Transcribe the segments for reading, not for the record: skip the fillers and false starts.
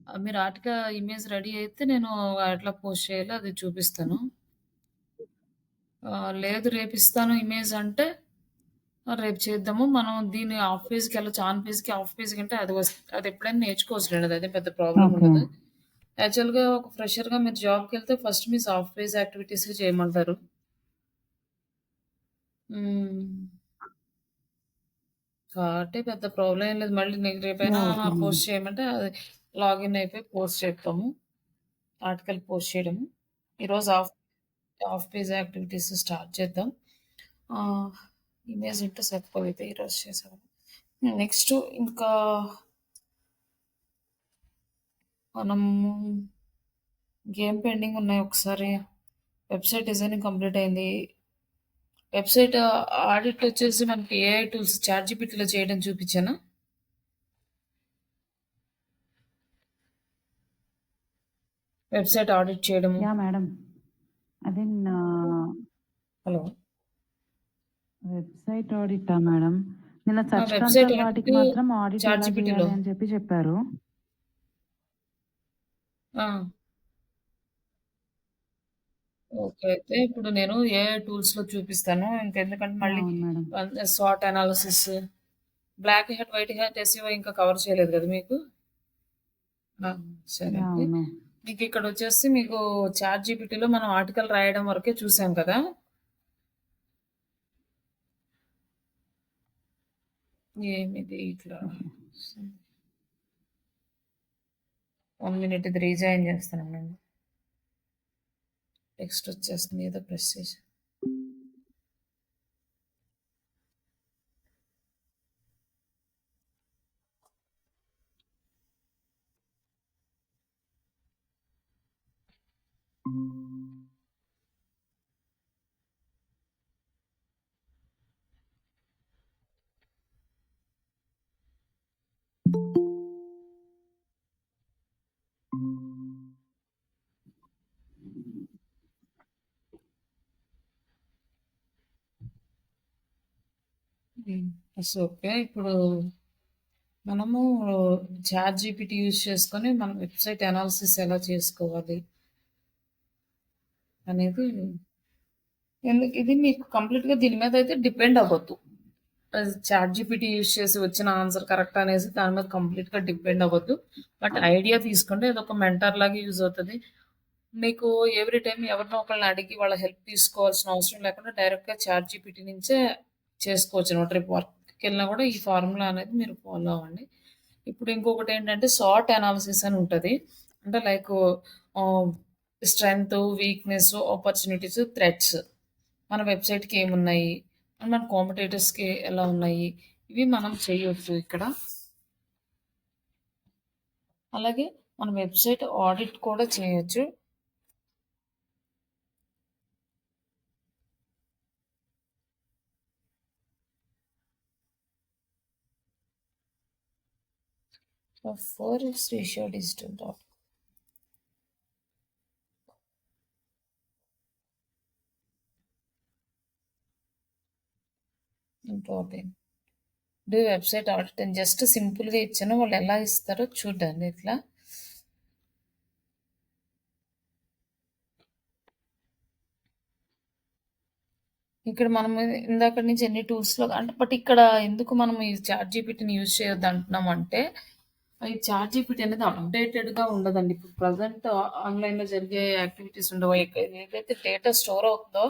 మీరు image ready అయితే నేను ఎట్లా పోస్ట్ చేయాలో అది చూపిస్తాను. లేదు రేపిస్తాను ఇమేజ్ అంటే రేపు చేద్దాము. మనం దీన్ని హాఫ్ పేజ్‌కెళ్ళొచ్చు. ఆన్ పేజ్‌కి, ఆఫ్ పేజ్‌కి అంటే అదెప్పుడైనా నేర్చుకోవచ్చులెండి. అదేం పెద్ద ప్రాబ్లమ్ ఓకే. ఉండదు. యాక్చువల్‌గా ఒక ఫ్రెషర్‌గా మీరు జాబ్‌కెళ్తే ఫస్ట్ మీ సాఫ్ట్ పేజ్ యాక్టివిటీసే చేయమంటారు. హ్మ్. కాబట్టి పెద్ద ప్రాబ్లమ్ ఏం లేదు. మళ్ళీ నీకు రేపైనా యాహ్! ఓకే అండి. పోస్ట్ చేయమంటే అది లాగిన్ అయిపోయి పోస్ట్ చేస్తాము. ఆర్టికల్ పోస్ట్ చేయడము. ఈరోజు హాఫ్ పేజ్ యాక్టివిటీస్ స్టార్ట్ చేద్దాం. ఆహ్, ఇమేజ్ ఉంటే సరిపోయిద్ది ఈరోజు చేసేవాళ్ళం. నెక్స్ట్ ఇంకా మనము ఇంకేం పెండింగ్ ఉన్నాయి ఒకసారి వెబ్‌సైట్ డిజైనింగ్ కంప్లీట్ అయింది. వెబ్‌సైట్ ఆడిట్ వచ్చేసి మనకి ఏఐ టూల్స్ చాట్‌జీపీటీలో చేయడం చూపించానా? వెబ్‌సైట్ ఆడిట్ చేయడము. యాహ్! మేడం. అదే నా హలో! వెబ్‌సైట్ ఆడిటా మేడం? నిన్న సెర్చ్ వెబ్‌సైట్ కన్సోల్ ఆడిట్ వాటికి మాత్రం ఆడిట్ ఎలా చాట్‌జీపీటీలో. చేయాలి అని చెప్పారు. ఆ! ఓకే. అయితే ఇప్పుడు నేను ఏఐ టూల్స్‌లో చూపిస్తాను. ఇంకెందుకంటే యాహ్! మళ్ళీ అవును మేడం. స్వాట్ analysis, black hat, white hat SEO ఇంకా కవర్ చేయలేదు కదా మీకు? ఆ! సరే యాహ్! అయితే. అవును. మీకిక్కడొచ్చేసి మీకు చాట్‌జీపీటీలో మనం ఆర్టికల్ రాయడం వరకే చూసాం కదా! ఏమిది ఇట్లా ఓకే. 1 మినిట్ ఇది రీజాయిన్ చేస్తానుండండి. టెక్స్ట్ వచ్చేస్తుంది ఏదో ప్రెస్ చేసి. హ్మ్. ఓకే. ఇప్పుడు మనము చాట్‌జీపీటీ యూజ్ చేసుకొని మనం వెబ్‌సైట్ అనాలిసిస్ ఎలా చేసుకోవాలి అనేది ఇది మీకు కంప్లీట్‌గా దీని మీద అయితే డిపెండ్ అవ్వద్దు. చాట్‌జీపీటీ యూజ్ చేసి వచ్చిన ఆన్సర్ కరెక్ట్ అనేసి దాని మీద కంప్లీట్‌గా డిపెండ్ అవ్వద్దు. బట్ ఐడియా తీసుకోండి. అదొక మెంటర్ లాగా యూజ్ అవుతది. మీకు ఎవ్రీ టైమ్ ఎవరినో ఒకళ్ళని అడిగి వాళ్ళ హెల్ప్ తీసుకోవాల్సిన అవసరం లేకుండా డైరెక్ట్‌గా చాట్‌జీపీటీ నుంచే చేసుకోవచ్చనమాట. రేపు వర్క్‌కెళ్ళినా కూడా ఈ ఫార్ములా అనేది మీరు ఫాలో అవ్వండి. ఇప్పుడు ఇంకొకటేంటంటే సార్ట్ అనాలిసిస్ అని ఉంటది. అంటే లైకు ఆహ్, స్ట్రెంగ్త్, వీక్‌నెస్, ఆపర్చునిటీస్, థ్రెట్స్. మన వెబ్‌సైట్‌కి ఏమున్నాయి? మన కాంపిటీటర్స్‌కి ఎలా ఉన్నాయి? ఇవి మనం చేయొచ్చు ఇక్కడ. అలాగే మన వెబ్‌సైట్ ఆడిట్ కూడా చేయొచ్చు. For Srisha digital dot dot in. Do website audit అని జస్ట్ సింపుల్‌గా ఇచ్చాను. వాళ్ళు ఎలా ఇస్తారో చూడండి ఇట్లా. ఇక్కడ మనం ఇందాకడ నుంచి ఎన్ని టూల్స్‌లో అంటే బట్ ఇక్కడ ఎందుకు మనం ఈ చాట్‌జీపీటీని యూజ్ చేయొద్దంటున్నామంటే, ఈ చాట్‌జీపీటీ అనేది అప్‌డేటెడ్‌గా ఉండదండి. ఇప్పుడు ప్రెజెంట్ ఆన్‌లైన్‌లో జరిగే యాక్టివిటీస్ ఉండవు. ఏదైతే డేటా స్టోర్ అవుతుందో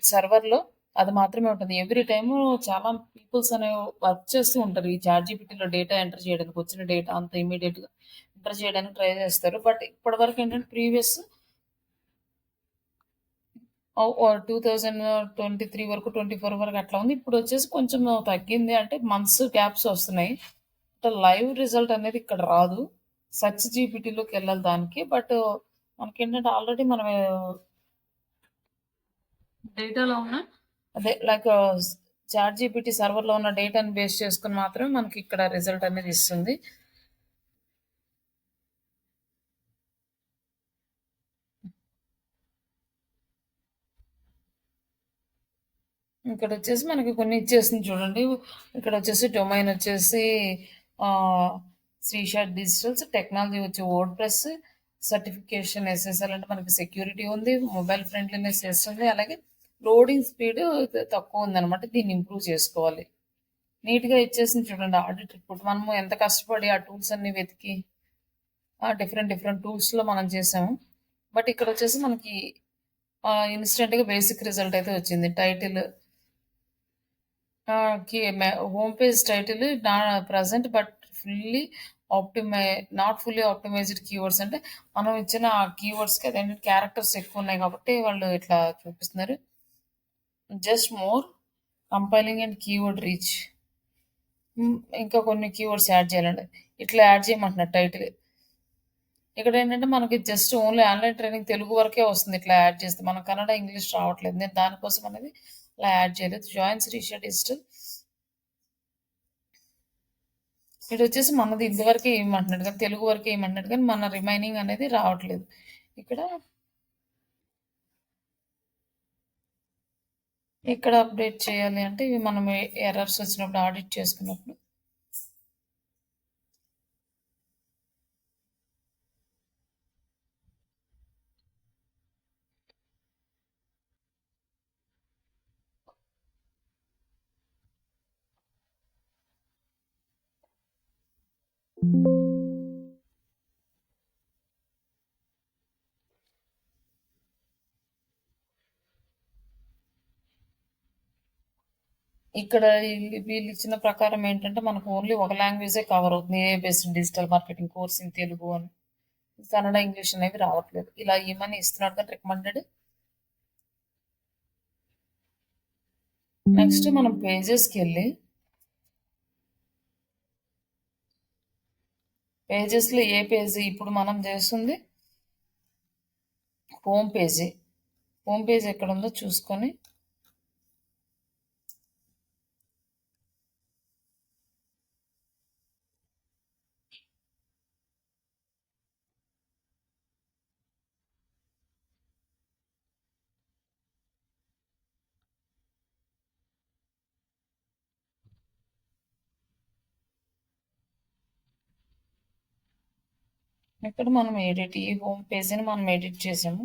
సర్వర్‌లో అది మాత్రమే ఉంటది. ఎవ్రీ టైము చాలా పీపుల్స్ వర్క్ చేస్తూ ఉంటారు. ఈ చాట్‌జీపీటీలో డేటా ఎంటర్ చేయడానికి వచ్చిన డేటా అంతా ఇమ్మీడియేట్‌గా ఎంటర్ చేయడానికి ట్రై చేస్తారు. బట్ ఇప్పటివరకు ఏంటంటే ప్రీవియస్ 2023 వరకు, 24 వరకు అట్లా ఉంది. ఇప్పుడొచ్చేసి కొంచెం తగ్గింది. అంటే మంత్స్ గ్యాప్స్ వస్తున్నాయి. లైవ్ రిజల్ట్ అనేది ఇక్కడ రాదు. సెర్చ్ జీపీటీలోకెళ్ళాలి దానికి. బట్ మనకేంటంటే ఆల్రెడీ మనం డేటాలో ఉన్న అదే లైక్ చాట్ జీపీటీ సర్వర్‌లో ఉన్న డేటాని బేస్ చేసుకొని మాత్రమే మనకిక్కడ రిజల్ట్ అనేది ఇస్తుంది. ఇక్కడొచ్చేసి మనకి కొన్ని ఇచ్చేసింది చూడండి. ఇక్కడొచ్చేసి డొమైన్ వచ్చేసి ఆహ్, శ్రీషాట్ డిజిటల్స్, టెక్నాలజీ వచ్చి వర్డ్ ప్రెస్, సర్టిఫికేషన్ ఎస్ఎస్ఎల్ అంటే మనకి సెక్యూరిటీ ఉంది, మొబైల్ ఫ్రెండ్లీనెస్ చేస్తుంది, అలాగే లోడింగ్ స్పీడ్ తక్కువ ఉందన్నమాట. దీన్ని ఇంప్రూవ్ చేసుకోవాలి. నీట్గా ఇచ్చేసింది చూడండి ఆడిట్ రిపోర్ట్. మనము ఎంత కష్టపడి ఆ టూల్స్ అన్ని వెతికి డిఫరెంట్ డిఫరెంట్ టూల్స్లో మనం చేసాము. బట్ ఇక్కడ వచ్చేసి మనకి ఇన్స్టెంట్గా బేసిక్ రిజల్ట్ అయితే వచ్చింది. టైటిల్ హోమ్ పేజ్ టైటిల్ నా present but fully optimise not fully optimised keywords అంటే మనం ఇచ్చిన ఆ కీవర్డ్స్కి అదేంటి క్యారెక్టర్స్ ఎక్కువ ఉన్నాయి కాబట్టి వాళ్ళు ఇట్లా చూపిస్తున్నారు. Just more compiling and keyword reach. ఇంకా కొన్ని కీవర్డ్స్ యాడ్ చేయాలండి. ఇట్లా యాడ్ చేయమంటున్నారు టైటిల్. ఇక్కడ ఏంటంటే మనకి just only online training Telugu వరకే వస్తుంది ఇట్లా యాడ్ చేస్తే. మన కన్నడ, ఇంగ్లీష్ రావట్లేదు. నేను దానికోసం అనేది అలా యాడ్ చేయలేదు. Join Srisha digital. ఇది వచ్చేసి మనది ఇంతవరకే ఏమంటున్నాడు కానీ తెలుగు వరకే ఏమంటున్నాడు కానీ మన రిమైనింగ్ అనేది రావట్లేదు. ఇక్కడ ఎక్కడ అప్డేట్ చేయాలి అంటే ఇవి మనం ఎర్రర్స్ వచ్చినప్పుడు ఆడిట్ చేసుకున్నప్పుడు ఇక్కడ వీళ్ళు ఇచ్చిన ప్రకారం ఏంటంటే మనకు ఓన్లీ ఒక లాంగ్వేజే కవర్ అవుతుంది. A based digital marketing course in Telugu అని. కన్నడ, ఇంగ్లీష్ అనేవి రావట్లేదు. ఇలా ఏమని ఇస్తున్నాడు కానీ రికమెండెడ్. నెక్స్ట్ మనం పేజెస్కి వెళ్ళి పేజెస్లో ఏ పేజీ ఇప్పుడు మనం చేస్తుంది హోమ్ పేజీ. హోమ్ పేజ్ ఎక్కడ ఉందో చూసుకొని ఇక్కడ మనం ఈ హోమ్ పేజీని మనం ఎడిట్ చేసాము.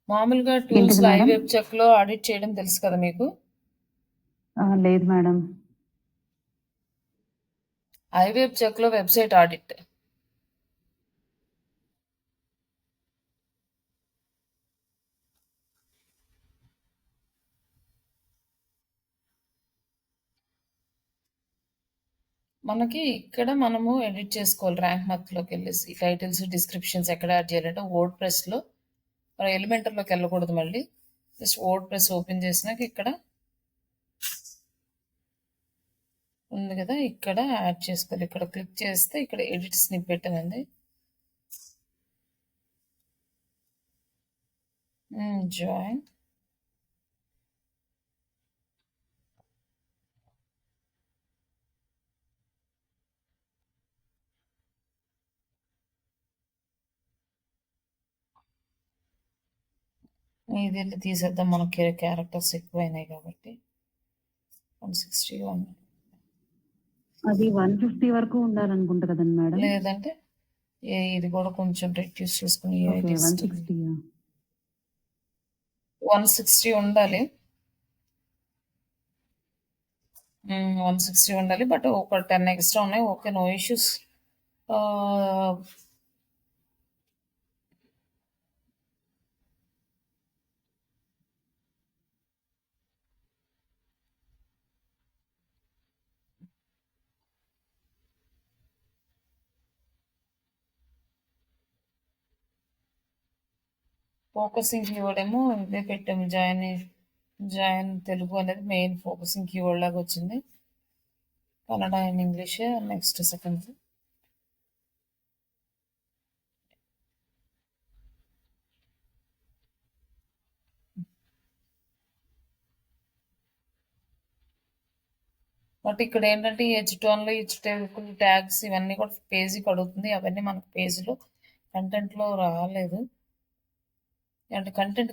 మామూలుగా ఏంటిది టూల్స్లో మేడం? ఐవెబ్ చెక్లో ఆడిట్ చేయడం తెలుసు కదా మీకు. లేదు మేడం. ఐవెబ్ చెక్లో వెబ్సైట్ ఆడిట్. మనకి ఇక్కడ మనము ఎడిట్ చేసుకోవాలి. ర్యాంక్ మత్లోకి వెళ్ళేసి టైటిల్స్, డిస్క్రిప్షన్స్ ఎక్కడ యాడ్ చేయాలంటే వర్డ్ ప్రెస్లో మనం ఎలిమెంటర్లోకి వెళ్ళకూడదు. మళ్ళీ జస్ట్ వర్డ్ ప్రెస్ ఓపెన్ చేసినాక ఇక్కడ ఉంది కదా, ఇక్కడ యాడ్ చేసుకోవాలి. ఇక్కడ క్లిక్ చేస్తే ఇక్కడ ఎడిట్ స్నిప్పెట్ ఉంది. జాయిన్. ఇది వెళ్ళి తీసేద్దాం. మనకి క్యారెక్టర్స్ ఎక్కువైనాయి కాబట్టి 161 అది 150 వరకు ఉండాలనుకుంటా కదండి మేడం. లేదంటే ఇది కూడా కొంచెం రెడ్యూస్ చేసుకుని ఓకే 160. 160 ఉండాలి. 160 ఉండాలి. బట్ ఒక 10 ఎక్స్ట్రా ఉన్నాయి. Okay, no issues. Focusing keyword ఏమో ఇదే పెట్టాము. జాయిన్ తెలుగు అనేది మెయిన్ ఫోకసింగ్ కీవర్డ్ లాగా వచ్చింది. Kannada and English next second. But ఇక్కడ ఏంటంటే ఈ H1లో HTML ట్యాగ్స్ ఇవన్నీ కూడా పేజీకి అడుగుతుంది. అవన్నీ మనకు పేజీలో కంటెంట్లో రాలేదు. అంటే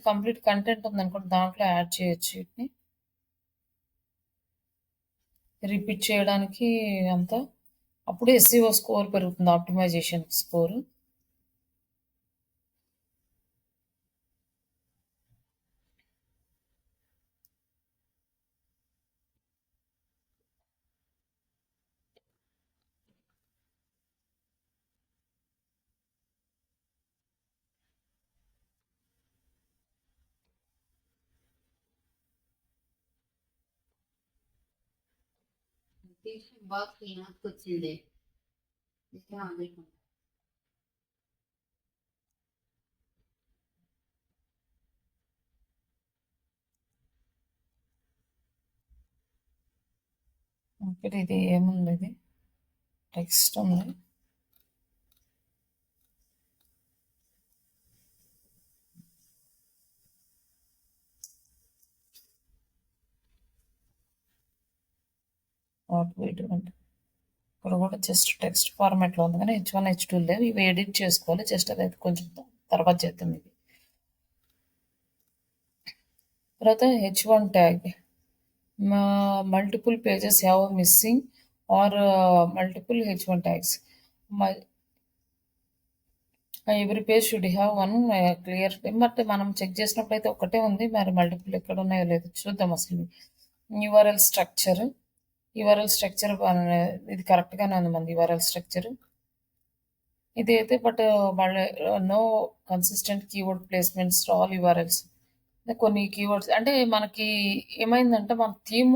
కంప్లీట్ కంటెంట్ ఉందనుకోండి, దాంట్లో యాడ్ చేయొచ్చు వీటిని. రిపీట్ చేయడానికి అంతా అప్పుడు SEO స్కోర్ పెరుగుతుంది, ఆప్టిమైజేషన్ స్కోర్. బాక్స్ వచ్చింది. ఇక్కడ ఇది ఏముంది, ఇది టెక్స్ట్ ఉంది. ఇక్కడ కూడా జస్ట్ టెక్స్ట్ ఫార్మాట్లో ఉంది, కానీ H1 H2 లేవు. ఇవి ఎడిట్ చేసుకోవాలి. జస్ట్ అదైతే కొంచెం తర్వాత చేద్దాం. ఇది తర్వాత H1 tag, multiple pages have missing are multiple H1 tags. Every page should have one clear. But మనం చెక్ చేసినప్పుడు అయితే ఒకటే ఉంది, మరి మల్టిపుల్ ఎక్కడ ఉన్నాయో లేదు చూద్దాం. అసలు యూఆర్ఎల్ స్ట్రక్చర్ ఇది కరెక్ట్గానే ఉంది మనది యూఆర్ఎల్ స్ట్రక్చర్ ఇది అయితే. బట్ మళ్ళీ no consistent keyword placements all URLs. కొన్ని కీవర్డ్స్ అంటే మనకి ఏమైందంటే మన థీమ్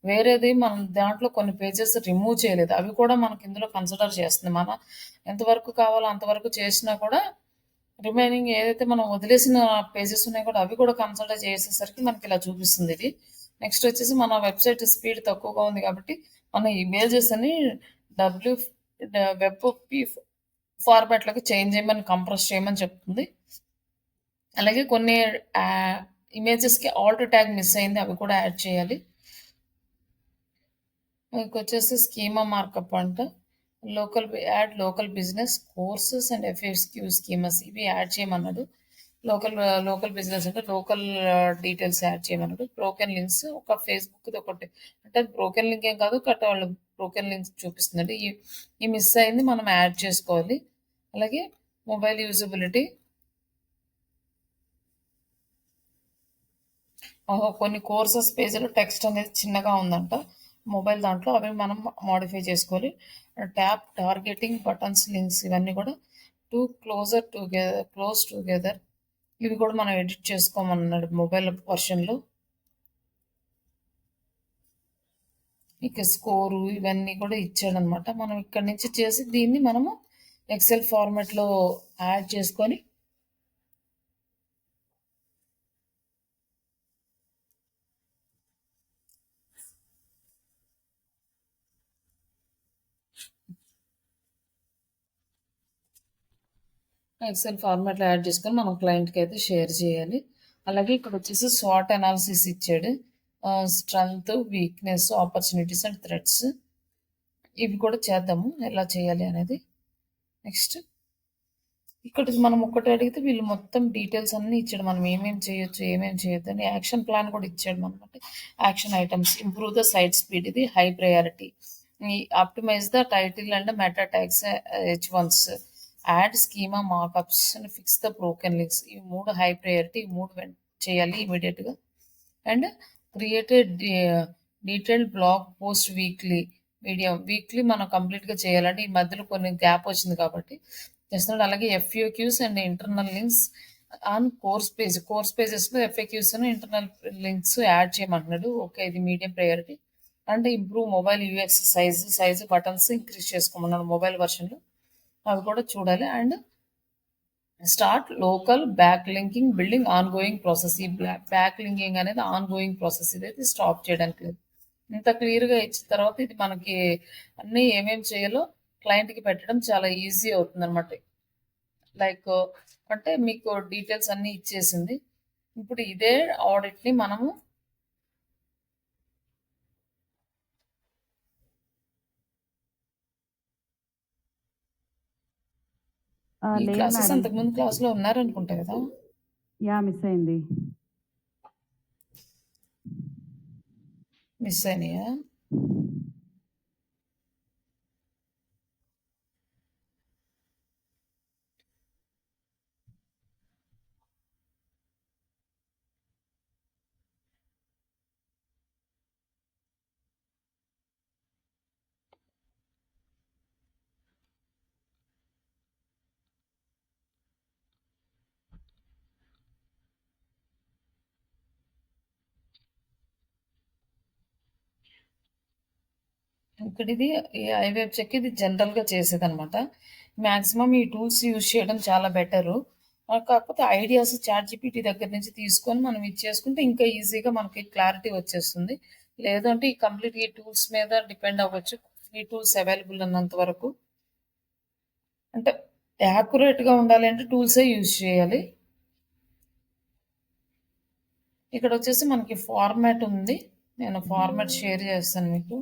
వేరేది, మనం దాంట్లో కొన్ని పేజెస్ రిమూవ్ చేయలేదు. అవి కూడా మనకి ఇందులో కన్సిడర్ చేస్తుంది. మన ఎంతవరకు కావాలో అంతవరకు చేసినా కూడా రిమైనింగ్ ఏదైతే మనం వదిలేసిన పేజెస్ ఉన్నాయో కూడా అవి కూడా కన్సిడర్ చేసేసరికి మనకి ఇలా చూపిస్తుంది ఇది. నెక్స్ట్ వచ్చేసి మన వెబ్సైట్ స్పీడ్ తక్కువగా ఉంది కాబట్టి మన ఇమేజెస్ అని వెబ్ ఫార్మాట్లోకి చేంజ్ చేయమని, కంప్రెస్ చేయమని చెప్తుంది. అలాగే కొన్ని ఇమేజెస్కి ఆల్ట్ ట్యాగ్ మిస్ అయింది, అవి కూడా యాడ్ చేయాలి. మీకు వచ్చేసి స్కీమా మార్కప్ అంట, local business courses and FAQ schemas ఇవి యాడ్ చేయమన్నాడు. లోకల్ బిజినెస్ అంటే లోకల్ డీటెయిల్స్ యాడ్ చేయమన్నాడు. బ్రోకెన్ లింక్స్ ఒక ఫేస్బుక్ది ఒకటి, అంటే బ్రోకెన్ లింక్ ఏం కాదు, కట్ వాళ్ళు బ్రోకెన్ లింక్స్ చూపిస్తుందండి. ఈ మిస్ అయింది, మనం యాడ్ చేసుకోవాలి. అలాగే మొబైల్ యూజబిలిటీ, కొన్ని కోర్సెస్ పేజీలో టెక్స్ట్ అనేది చిన్నగా ఉందంట మొబైల్ దాంట్లో, అవి మనం మోడిఫై చేసుకోవాలి. ట్యాప్ టార్గెటింగ్, బటన్స్, లింక్స్ ఇవన్నీ కూడా క్లోజ్ టుగెదర్ ఇవి కూడా మనం ఎడిట్ చేసుకోమన్నాడు మొబైల్ వర్షన్లో. ఇక స్కోరు ఇవన్నీ కూడా ఇచ్చాడనమాట. మనం ఇక్కడ నుంచి చేసి దీన్ని మనము ఎక్సెల్ ఫార్మాట్లో యాడ్ చేసుకొని ఎక్సెల్ ఫార్మాట్లో యాడ్ చేసుకొని మనం క్లయింట్కి అయితే షేర్ చేయాలి. అలాగే ఇక్కడ వచ్చేసి స్వాట్ అనాలిసిస్ ఇచ్చాడు, strength, weakness, opportunities and threats ఇవి కూడా చేద్దాము ఎలా చేయాలి అనేది. నెక్స్ట్ ఇక్కడ మనం ఒక్కటి అడిగితే వీళ్ళు మొత్తం డీటెయిల్స్ అన్నీ ఇచ్చాడు, మనం ఏమేమి చేయొచ్చు ఏమేమి చేయొద్దు అని. యాక్షన్ ప్లాన్ కూడా ఇచ్చాడు అనమాట. Action items, improve the site speed, ఇది high priority. Optimise the title and meta tags H1s, add schema markups and fix the broken links. ఈ 3 హై ప్రయారిటీ, ఈ 3 చేయాలి ఇమీడియట్గా. And created detailed blog post weekly మనం కంప్లీట్గా చేయాలంటే ఈ మధ్యలో కొన్ని గ్యాప్ వచ్చింది కాబట్టి చేస్తున్నాడు. అలాగే FAQs and internal links on course పేజెస్లో FAQs అని ఇంటర్నల్ లింక్స్ యాడ్ చేయమంటున్నాడు. ఓకే, ఇది మీడియం ప్రయారిటీ. అంటే improve mobile UX size buttons increase చేసుకోమన్నాడు మొబైల్ వర్షన్లో, అవి కూడా చూడాలి. And start local back linking building ongoing process. ఈ బ్యాక్ లింకింగ్ అనేది ఆన్ గోయింగ్ ప్రాసెస్, ఇదైతే స్టాప్ చేయడానికి లేదు. ఇంత క్లియర్గా ఇచ్చిన తర్వాత ఇది మనకి అన్నీ ఏమేమి చేయాలో క్లయింట్కి పెట్టడం చాలా ఈజీ అవుతుంది అనమాట. లైక్ అంటే మీకు డీటెయిల్స్ అన్నీ ఇచ్చేసింది. ఇప్పుడు ఇదే ఆడిట్ని మనము ఈ లేదు క్లాసెస్ మేడం. అంతకుముందు క్లాస్‌లో ఉన్నారనుకుంటా కదా! మిస్ అయింది. మిస్ అయినాయా? ఇక్కడ ఇది ఈ ఐవెబ్ చెక్ ఇది జనరల్‌గా చేసేదనమాట. మాక్సిమం ఈ టూల్స్ యూజ్ చేయడం చాలా బెటరు. కాకపోతే ఐడియాస్ చాట్‌జీపీటీ దగ్గర నుంచి తీసుకొని మనం ఇది చేసుకుంటే ఇంకా ఈజీగా మనకి క్లారిటీ వచ్చేస్తుంది. లేదంటే ఈ కంప్లీట్ ఈ టూల్స్ మీద డిపెండ్ అవ్వచ్చు. ఫ్రీ టూల్స్ అవైలబుల్ ఉన్నంత వరకు. అంటే యాక్యురేట్‌గా ఉండాలి అంటే టూల్సే యూజ్ చేయాలి. ఇక్కడొచ్చేసి మనకి ఫార్మాట్ ఉంది. నేను ఫార్మాట్ షేర్ చేస్తాను మీకు.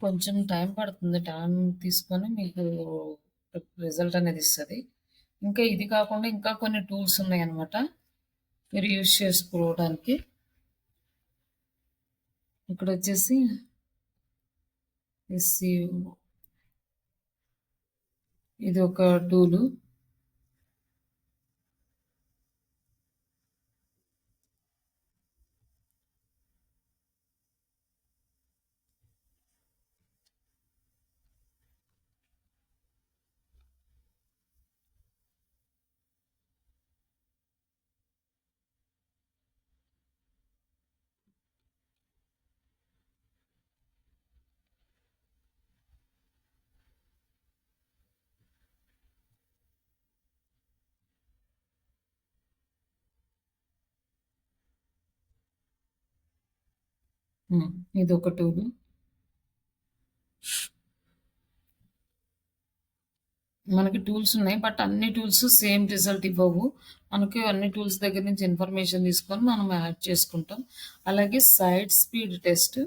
కొంచెం టైం పడుతుంది. టైం తీసుకొని మీకు రిజల్ట్ అనేది ఇస్తది. ఇంకా ఇది కాకుండా ఇంకా కొన్ని టూల్స్ ఉన్నాయన్నమాట. మీరు యూజ్ చేసుకోవడానికి. ఇక్కడొచ్చేసి ఎస్‌సిఓ ఇది ఒక టూలు. ఇదొక టూలు. మనకి టూల్స్ ఉన్నాయి. బట్ అన్ని టూల్స్ సేమ్ రిజల్ట్ ఇవ్వవు. మనకి అన్ని టూల్స్ దగ్గర నుంచి ఇన్ఫర్మేషన్ తీసుకొని మనం యాడ్ చేసుకుంటాం. అలాగే సైడ్ స్పీడ్ టెస్ట్.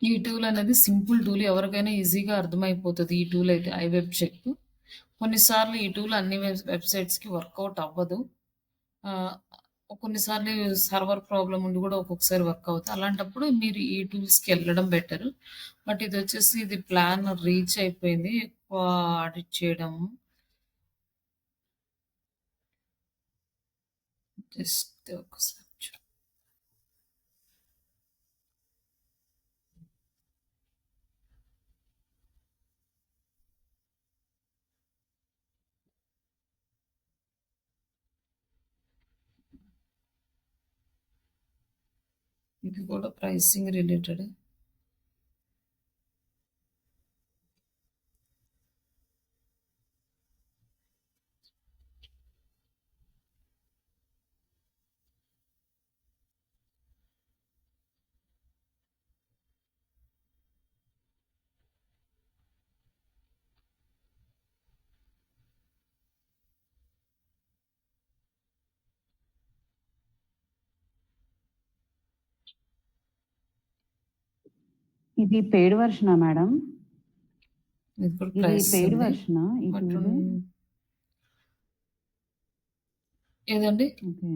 ఈ టూల్ అనేది సింపుల్ టూల్. ఎవరికైనా ఈజీగా అర్థమైపోతది. ఈ టూల్ అయితే ఐవెబ్ చెక్. కొన్నిసార్లు ఈ టూల్ అన్ని వెబ్‌సైట్స్‌కి వర్కౌట్ అవ్వదు. ఆహ్, కొన్నిసార్లు సర్వర్ ప్రాబ్లమ్ ఉండి కూడా ఒక్కొక్కసారి వర్క్ అవుతాయి. అలాంటప్పుడు మీరు ఈ టూల్స్‌కెళ్ళడం బెటర్. బట్ ఇదొచ్చేసి ఇది ప్లాన్ రీచ్ అయిపోయింది. ఎక్కువ ఆడిట్ చేయడం. జస్ట్ ఒకసారి ఇది కూడా ప్రైసింగ్ రిలేటెడ్. ఇది పెయిడ్ వర్షనా మేడం? ఇది కూడా ఇది ప్రైస్ పెయిడ్ ఉంది. వర్షనా ఈ బట్ టూల్? ఏదండి? ఓకే.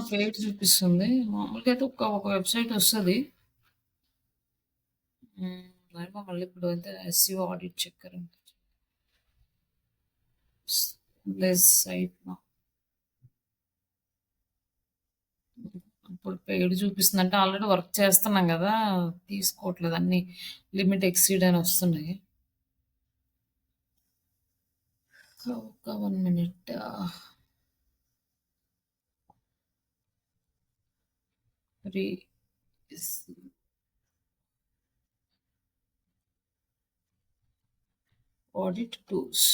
పెయిడ్ చూపిస్తుంది. మామూలుగా అయితే ఒక వెబ్‌సైట్ వస్తది. ఏమో మళ్ళీ ఇప్పుడు అయితే ఎస్‌సిఓ ఆడిట్ చెక్కర్ లెస్ సైట్ నా ఇప్పుడు పెయిడ్ చూపిస్తుంది. అంటే ఆల్రెడీ వర్క్ చేస్తున్నాం గదా! తీసుకోవట్లేదు. అన్నీ లిమిట్ ఎక్సీడ్ అని వస్తున్నాయి. ఒక 1 మినిట్. రీ ఆడిట్ టూల్స్.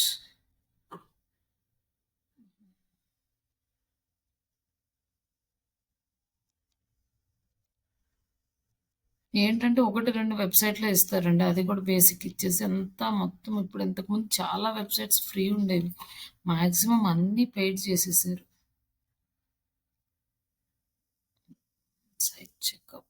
ఏంటంటే 1, 2 వెబ్‌సైట్‌లే ఇస్తారండి. అది కూడా బేసిక్ ఇచ్చేసి అంతా మొత్తం ఇప్పుడు ఇంతకుముందు చాలా వెబ్‌సైట్స్ ఫ్రీ ఉండేవి. మాక్సిమం అన్నీ పెయిడ్ చేసేసారు. Site checkup.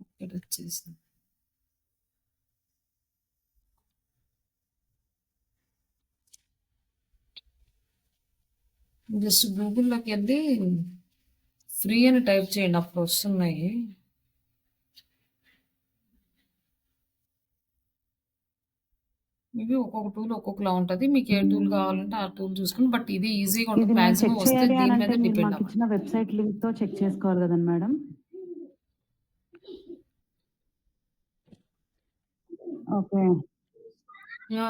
ఇక్కడొచ్చేసింది. జస్ట్ గూగుల్‌లోకెళ్ళి ఫ్రీ అని టైప్ చేయండి. అప్పుడు వస్తున్నాయి. ఇవి ఒక్కొక్క టూల్ ఒక్కొక్కలా ఉంటది. మీకు ఏ టూల్ కావాలంటే ఆ టూల్ చూసుకొని బట్ ఇది ఈజీగా ఇది ఉంటది. మేము మాక్సిమం చెక్ వస్తే చేయాలి దీని అనంటే మీదే మీరు డిపెండ్ అవ్వండి. మాకిచ్చిన వెబ్‌సైట్ లింక్‌తో చెక్ చేసుకోవాలి గదండీ మేడం? ఓకే. ఆ!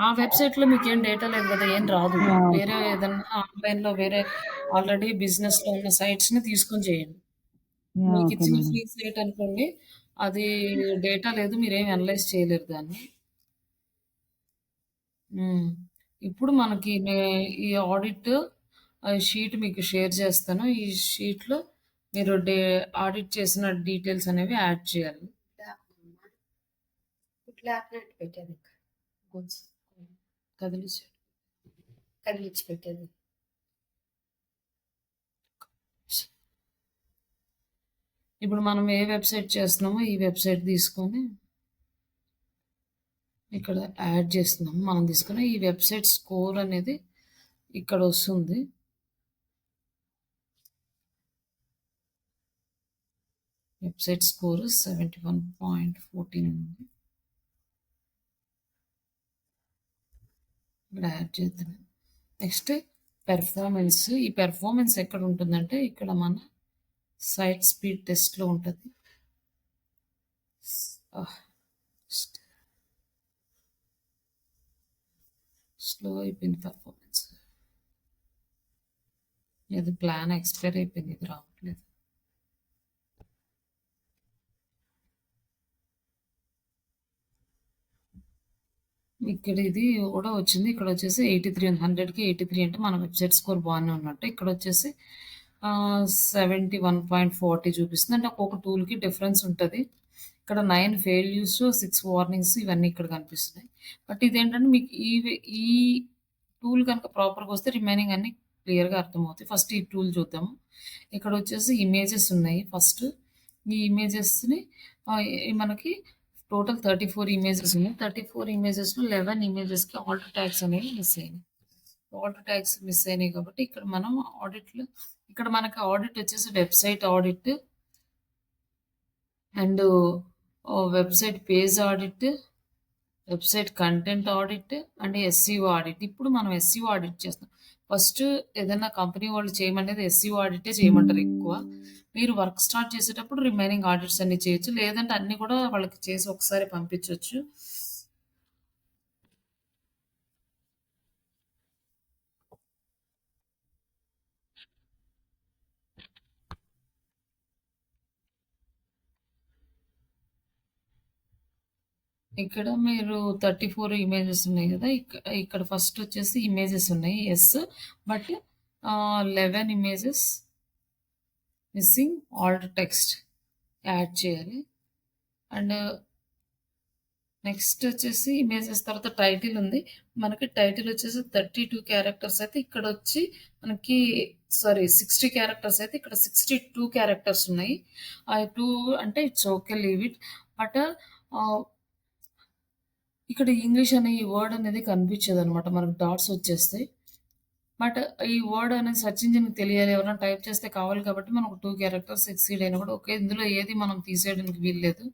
ఆ వెబ్‌సైట్‌లో మీకేం డేటా లేదు గదా! ఏం రాదు. యాహ్! వేరే ఏదన్నా ఆన్‌లైన్‌లో వేరే ఆల్రెడీ బిజినెస్‌లో ఉన్న సైట్స్‌ని తీసుకొని చేయండి. యాహ్! ఓకే మీకిచ్చిన మేడం. ఫ్రీ సైట్ అనుకోండి. అది డేటా లేదు. మీరేమి అనలైజ్ చేయలేరు దాన్ని. హ్మ్. ఇప్పుడు మనకి ఈ ఆడిట్ షీట్ మీకు షేర్ చేస్తాను. ఈ షీట్‌లో మీరు ఆడిట్ చేసిన డీటెయిల్స్ అనేవి యాడ్ చేయాలి. కుట్లాపినట్టు పెట్టానింక. గొలుసు. కదిలించండి. కదిలిచ్చి పెట్టేది. ఇప్పుడు మనం ఏ వెబ్‌సైట్ చేస్తున్నామో ఈ వెబ్‌సైట్ తీసుకొని ఇక్కడ యాడ్ చేస్తున్నాం. మనం తీసుకున్న ఈ వెబ్‌సైట్ స్కోర్ అనేది ఇక్కడ వస్తుంది. వెబ్‌సైట్ స్కోర్ 71.14 ఉంది. ఇక్కడ యాడ్ చేద్దాం. Next performance. ఈ పెర్ఫార్మెన్స్ ఎక్కడ ఉంటుందంటే ఇక్కడ మన సైట్ స్పీడ్ టెస్ట్‌లో ఉంటది. ఆహ్! స్లో అయిపోయింది పెర్ఫార్మెన్స్. ఇది ప్లాన్ ఎక్స్‌పైర్ అయిపోయింది. ఇది రావట్లేదు. ఇక్కడ ఇది కూడా వచ్చింది. ఇక్కడ వచ్చేసి 83 100కి 83 అంటే మన వెబ్‌సైట్ స్కోర్ బానే ఉన్నట్టు. ఇక్కడ వచ్చేసి 71.40 చూపిస్తుంది. అంటే ఒక్కొక్క టూల్‌కి డిఫరెన్స్ ఉంటది. ఇక్కడ 9 ఫెయిల్యూర్స్, 6 వార్నింగ్స్ ఇవన్నీ ఇక్కడ కనిపిస్తున్నాయి. బట్ ఇదేంటంటే మీకు ఈ టూల్ కనుక ప్రాపర్‌గా వస్తే రిమైనింగ్ అన్నీ క్లియర్‌గా అర్థమవుతాయి. ఫస్ట్ ఈ టూల్ చూద్దాము. ఇక్కడ వచ్చేసి ఇమేజెస్ ఉన్నాయి ఫస్ట్. ఈ ఇమేజెస్‌ని మనకి టోటల్ 34 ఇమేజెస్ ఉన్నాయి. 34 ఇమేజెస్‌లో 11 ఇమేజెస్‌కి ఆల్ట్ ట్యాగ్స్ అనేవి మిస్ అయినాయి. ఆల్ట్ ట్యాగ్స్ మిస్ అయినాయి కాబట్టి ఇక్కడ మనం ఆడిట్‌లో ఇక్కడ మనకి ఆడిట్ వచ్చేసి website audit and website page audit, website content audit and SCO audit. ఇప్పుడు మనం ఎస్‌సిఓ ఆడిట్ చేస్తాం. ఫస్ట్ ఏదైనా కంపెనీ వాళ్ళు చేయమనేది ఎస్‌సిఓ ఆడిటే చేయమంటారు ఎక్కువ. మీరు వర్క్ స్టార్ట్ చేసేటప్పుడు రిమైనింగ్ ఆడిట్స్ అన్నీ చేయొచ్చు. లేదంటే అన్నీ కూడా వాళ్ళకి చేసి ఒకసారి పంపించొచ్చు. ఇక్కడ మీరు 34 ఇమేజెస్ ఉన్నాయి గదా! ఇక్కడ ఫస్ట్ వచ్చేసి ఇమేజెస్ ఉన్నాయి. Yes. But 11 images missing Alt text add చేయాలి. అండ్ నెక్స్ట్ వచ్చేసి ఇమేజెస్ తర్వాత టైటిల్ ఉంది. మనకి టైటిల్ వచ్చేసి 32 క్యారెక్టర్స్ అయితే ఇక్కడొచ్చి మనకి 60 క్యారెక్టర్స్ అయితే ఇక్కడ 62 క్యారెక్టర్స్ ఉన్నాయి. ఆ 2 అంటే it's okay leave it. But ఇక్కడ ఇంగ్లీష్ అనే ఈ వర్డ్ అనేది కనిపించదనమాట. మనకు డాట్స్ వచ్చేస్తాయి. బట్ ఈ వర్డ్ అనేది సెర్చ్ ఇంజిన్‌కి తెలియాలి. ఎవరైనా టైప్ చేస్తే కావాలి కాబట్టి మనం ఒక 2 క్యారెక్టర్స్ ఎక్సీడ్ అయినా కూడా ఓకే. ఇందులో ఏది మనం తీసేయడానికి వీల్లేదు.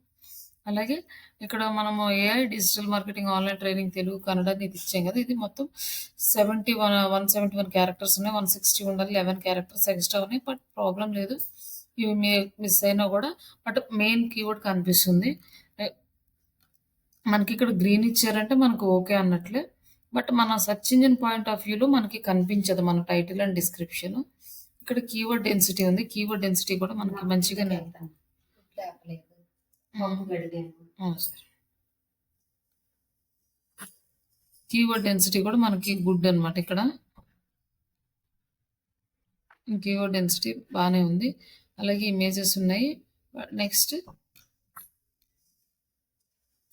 అలాగే ఇక్కడ మనము AI digital marketing online training Telugu, Kannada అని ఇది ఇచ్చాం కదా! ఇది మొత్తం 171 క్యారెక్టర్స్ ఉన్నాయి. 160 ఉండాలి. 11 క్యారెక్టర్స్ ఎక్స్‌ట్రా ఉన్నాయి. బట్ ప్రాబ్లమ్ లేదు. ఇవి మిస్ అయినా కూడా బట్ మెయిన్ కీవర్డ్ కనిపిస్తుంది. ఎ మనకిక్కడ గ్రీన్ ఇచ్చారంటే మనకు ఓకే అన్నట్లే. బట్ మన సెర్చ్ ఇంజిన్ పాయింట్ ఆఫ్ వ్యూలో మనకి కనిపించదు మన టైటిల్ అండ్ డిస్క్రిప్షన్. ఇక్కడ కీవర్డ్ డెన్సిటీ ఉంది. కీవర్డ్ డెన్సిటీ కూడా మనకి మంచిగానే లేపలేదు హ్మ్. పప్పు కడిగాను సరే. కీవర్డ్ డెన్సిటీ కూడా మనకి గుడ్ అనమాట ఇక్కడ. కీవర్డ్ డెన్సిటీ బానే ఉంది. అలాగే ఇమేజెస్ ఉన్నాయి. Next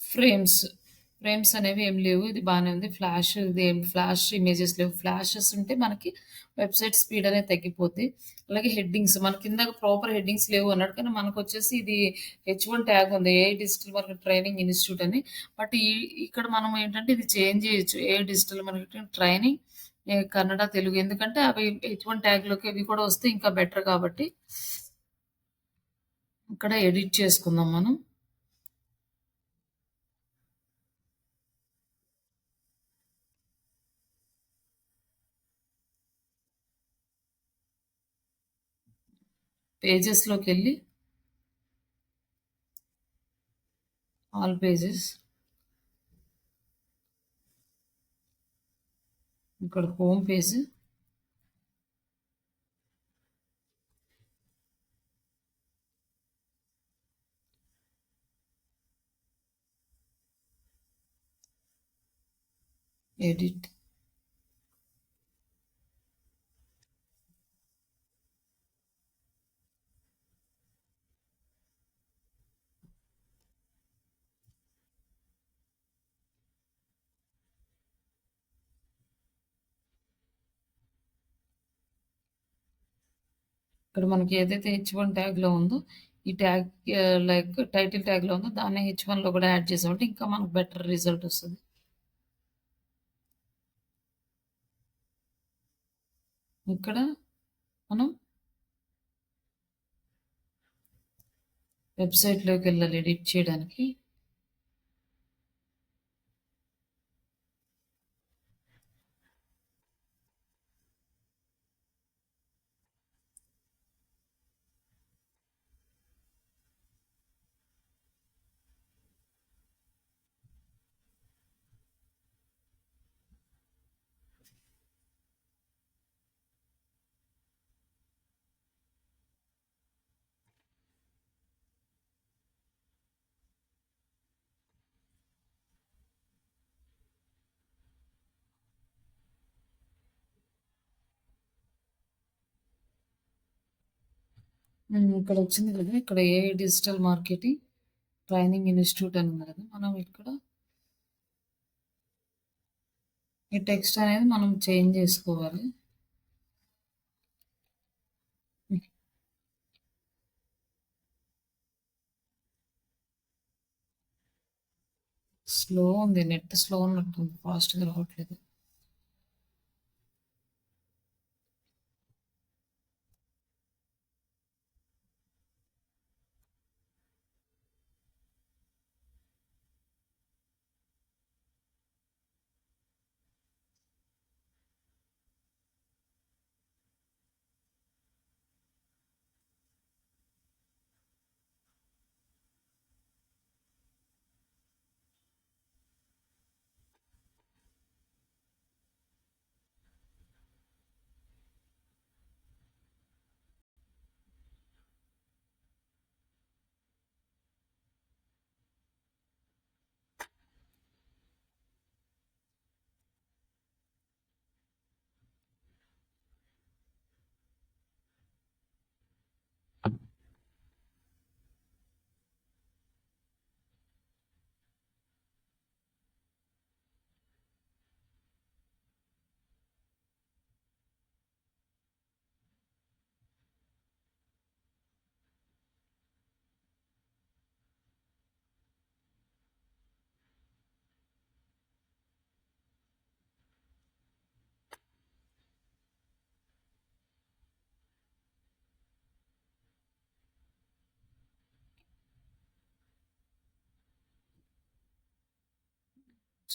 frames. ఫ్రేమ్స్ అనేవి ఏం లేవు. ఇది బానే ఉంది. ఫ్లాష్ ఇమేజెస్ లేవు. ఫ్లాషెస్ ఉంటే మనకి వెబ్‌సైట్ స్పీడ్ అనేది తగ్గిపోద్ది. అలాగే హెడ్డింగ్స్ మనకి ఇందాక ప్రాపర్ హెడ్డింగ్స్ లేవు అన్నాడు. కానీ మనకొచ్చేసి ఇది H1 ట్యాగ్ ఉంది. AI digital market training institute అని. బట్ ఇక్కడ మనం ఏంటంటే ఇది చేంజ్ చేయొచ్చు. AI digital marketing training Kannada, Telugu. ఎందుకంటే అవి H1 ట్యాగ్‌లోకి అవి కూడా వస్తే ఇంకా బెటర్ కాబట్టి ఇక్కడ ఎడిట్ చేసుకుందాం మనం. పేజెస్‌లోకెళ్ళి ఆల్ పేజెస్. ఇక్కడ హోమ్ పేజ్. ఎడిట్. ఇక్కడ మనకి ఏదైతే H1 ట్యాగ్‌లో ఉందో ఈ ట్యాగ్ లైక్ టైటిల్ ట్యాగ్‌లో ఉందో దాన్నే H1లో కూడా యాడ్ చేసామంటే ఇంకా మనకు బెటర్ రిజల్ట్ వస్తది. ఇక్కడ మనం వెబ్‌సైట్‌లోకెళ్ళాలి ఎడిట్ చేయడానికి. ఇక్కడ వచ్చింది కదా! ఇక్కడ AI digital marketing training institute అని ఉంది కదా! మనం ఇక్కడ ఈ టెక్స్ట్ అనేది మనం చేంజ్ చేసుకోవాలి. స్లో ఉంది. నెట్ స్లో ఉన్నట్టుంది. ఫాస్ట్‌గా రావట్లేదు.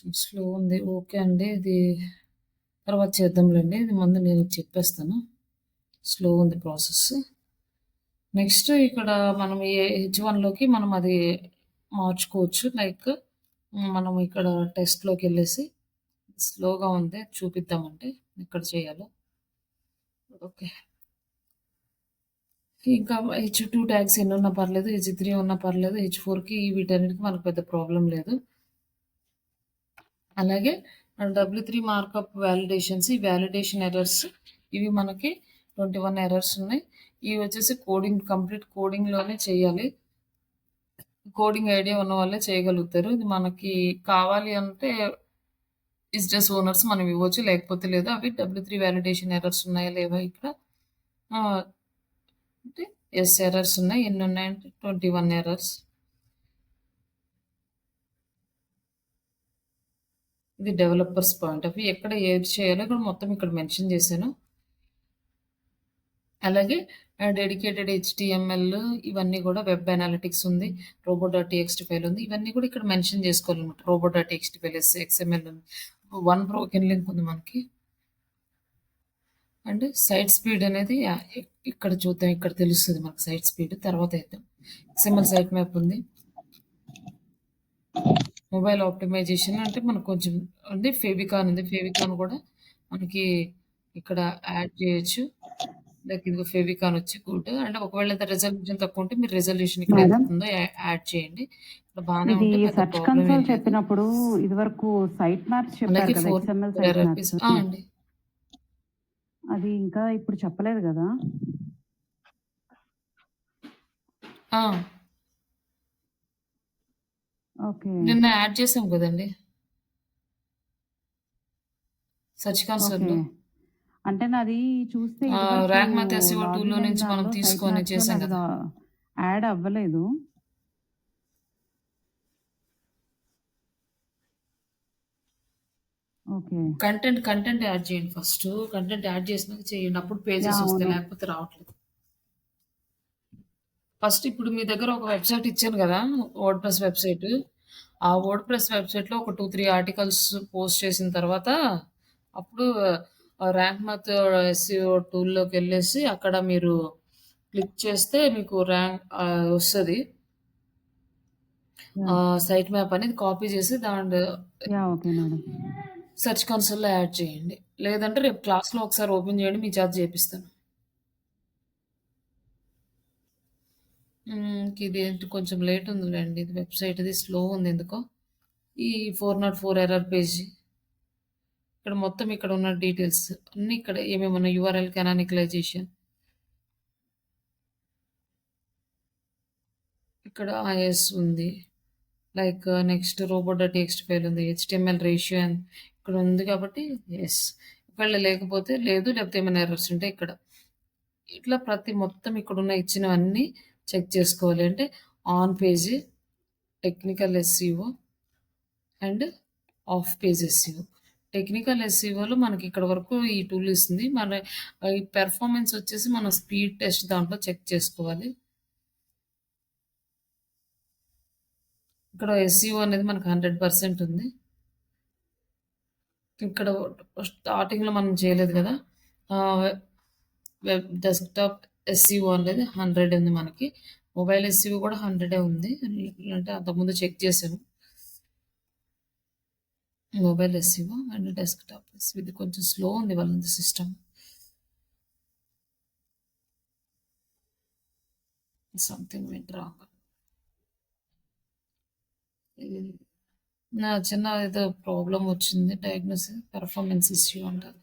కొంచెం స్లో ఉంది. ఓకే అండి. ఇది తర్వాత చేద్దాంలెండి. ఇది ముందు నేను చెప్పేస్తాను. స్లో ఉంది ప్రాసెస్. నెక్స్ట్ ఇక్కడ మనం హెచ్1లోకి మనం అది మార్చుకోవచ్చు. లైక్ మనం ఇక్కడ టెస్ట్‌లోకెళ్ళేసి స్లోగా ఉంది చూపిద్దామంటే ఎక్కడ చేయాలో. ఓకే. ఇంకా హెచ్2 ట్యాగ్స్ ఎన్నున్నా పర్లేదు. హెచ్3 ఉన్నా పర్లేదు. హెచ్4కి వీటన్నిటికి మనకు పెద్ద ప్రాబ్లమ్ లేదు. అలాగే డబ్ల్యూ3 మార్కప్ వాలిడేషన్స్, ఈ వాలిడేషన్ ఎర్రర్స్ ఇవి మనకి 21 ఎర్రర్స్ ఉన్నాయి. ఇవి వచ్చేసి కంప్లీట్ కోడింగ్‌లోనే చేయాలి. కోడింగ్ ఐడియా ఉన్న వాళ్ళే చేయగలుగుతారు. ఇది మనకి కావాలి అంటే బిజినెస్ ఓనర్స్ మనం ఇవ్వచ్చు. లేకపోతే లేదు. అవి డబ్ల్యూ3 వాలిడేషన్ ఎర్రర్స్ ఉన్నాయా లేవా ఇక్కడ అంటే యెస్ ఎర్రర్స్ ఉన్నాయి. ఎన్ని ఉన్నాయంటే 21 ఎర్రర్స్. ఇది డెవలపర్స్ పాయింట్ ఆఫ్ వ్యూ. ఎక్కడ ఏది చేయాలో ఇక్కడ మొత్తం ఇక్కడ మెన్షన్ చేశాను. అలాగే డెడికేటెడ్ హెచ్టీఎంఎల్ ఇవన్నీ కూడా వెబ్ అనాలిటిక్స్ ఉంది. రోబో.txt ఫైల్ ఉంది. ఇవన్నీ కూడా ఇక్కడ మెన్షన్ చేసుకోవాలన్నమాట. రోబో.txt ఫైల్, ఎక్స్ఎంఎల్ ఉంది. 1 బ్రోకెన్ లింక్ ఉంది మనకి. అండ్ సైట్ స్పీడ్ అనేది ఇక్కడ చూద్దాం. ఇక్కడ తెలుస్తుంది మనకు సైట్ స్పీడ్. తర్వాత వేద్దాం. ఎక్స్ఎంఎల్ సైట్ మ్యాప్ ఉంది. మొబైల్ ఆప్టిమైజేషన్ అంటే మనకు కొంచెం ఉంది. ఫెవికాన్ ఉంది. ఫెవికాన్ కూడా మనకి ఇక్కడ యాడ్ చేయొచ్చు. లైక్ ఇదిగో ఫెవికాన్ వచ్చి గుడ్. అంటే ఒకవేళ రిజల్యూషన్ తక్కువ ఉంటే మీరు రిజల్యూషన్ ఇక్కడ ఎంత మేడం ఉందో యాడ్ చేయండి. ఇక్కడ బాగానే ఇది ఉంటే పెద్ద సెర్చ్ ప్రాబ్లం ఏం కన్సోల్ లేదు. చెప్పినప్పుడు ఇదివరకు సైట్ మ్యాప్స్ చెప్పారు అలాగే కదా, 4 XML సైట్ RRPs మ్యాప్స్. అండి. అది ఇంకా ఇప్పుడు చెప్పలేదు కదా. ఆ! ఓకే. నిన్న యాడ్ చేసాం కదండీ. Search okay. కన్సోల్‌లో. అంటే నాది చూస్తే ఇదివరకు ర్యాంక్ మ్యాథ్ SEO లాగిన్ టూల్‌లో అయిన నుంచి మనం దానిలో సైట్ తీసుకొని మ్యాప్స్‌లో చేసాం నాది కదా! యాడ్ అవ్వలేదు. ఓకే. కంటెంట్ యాడ్ చేయండి ఫస్ట్. కంటెంట్ యాడ్ చేసినాక చేయండి. అప్పుడు పేజెస్ వస్తాయి. అవును. లేకపోతే రావట్లేదు. ఫస్ట్ ఇప్పుడు మీ దగ్గర ఒక వెబ్‌సైట్ ఇచ్చాను కదా! WordPress website. ఆ వర్డ్‌ప్రెస్ వెబ్‌సైట్‌లో ఒక 2, 3 ఆర్టికల్స్ పోస్ట్ చేసిన తర్వాత అప్పుడు ర్యాంక్ మ్యాథ్ SEO టూల్‌లోకెళ్ళేసి అక్కడ మీరు క్లిక్ చేస్తే మీకు వస్తది. యాహ్! సైట్ మ్యాప్ అనేది కాపీ చేసి ఓకే మేడం. సెర్చ్ కన్సోల్‌లో యాడ్ చేయండి. లేదంటే రేపు క్లాస్‌లో ఒకసారి ఓపెన్ చేయండి. మీ చేత చేపిస్తాను. ఇదేంటి కొంచెం లేట్ ఉందిలెండి. ఇది వెబ్‌సైట్‌ది స్లో ఉంది ఎందుకో. ఈ 404 ఎర్రర్ పేజీ. ఇక్కడ మొత్తం ఇక్కడ ఉన్న డీటెయిల్స్ అన్నీ ఇక్కడ ఏమేమున్నాయి యూఆర్ఎల్ కానానికలైజేషన్. ఇక్కడ ఐఎస్ ఉంది. లైక్ నెక్స్ట్ రోబో.txt ఫైల్ ఉంది. హెచ్టీఎంఎల్ రేషియో ఇక్కడ ఉంది కాబట్టి యెస్. ఒకవేళ లేకపోతే లేదు. లేకపోతే ఏమైనా ఎర్రర్స్ ఉంటే ఇక్కడ. ఇట్లా మొత్తం ఇక్కడున్న ఇచ్చినవన్నీ చెక్ చేసుకోవాలి. అంటే on page, technical SEO and off page SEO. Technical SEOలో మనకి ఇక్కడ వరకు ఈ టూల్ ఇస్తుంది. ఈ పెర్ఫార్మెన్స్ వచ్చేసి మనం స్పీడ్ టెస్ట్ దాంట్లో చెక్ చేసుకోవాలి. ఇక్కడ SEO అనేది మనకు 100% ఉంది. ఇక్కడ స్టార్టింగ్‌లో మనం చేయలేదు కదా! వెబ్ డెస్క్‌టాప్ SEO అనేది 100 ఉంది మనకి. మొబైల్ SEO కూడా 100 ఉంది. అంటే అంతకుముందు చెక్ చేశాను. Mobile SEO and desktop SEO ఇది కొంచెం స్లో ఉంది వాళ్ళది సిస్టమ్. Something went wrong. చిన్న ఏదో ప్రాబ్లమ్ వచ్చింది. డయాగ్నోసిస్ పెర్ఫార్మెన్స్ ఇష్యూ అంటారు.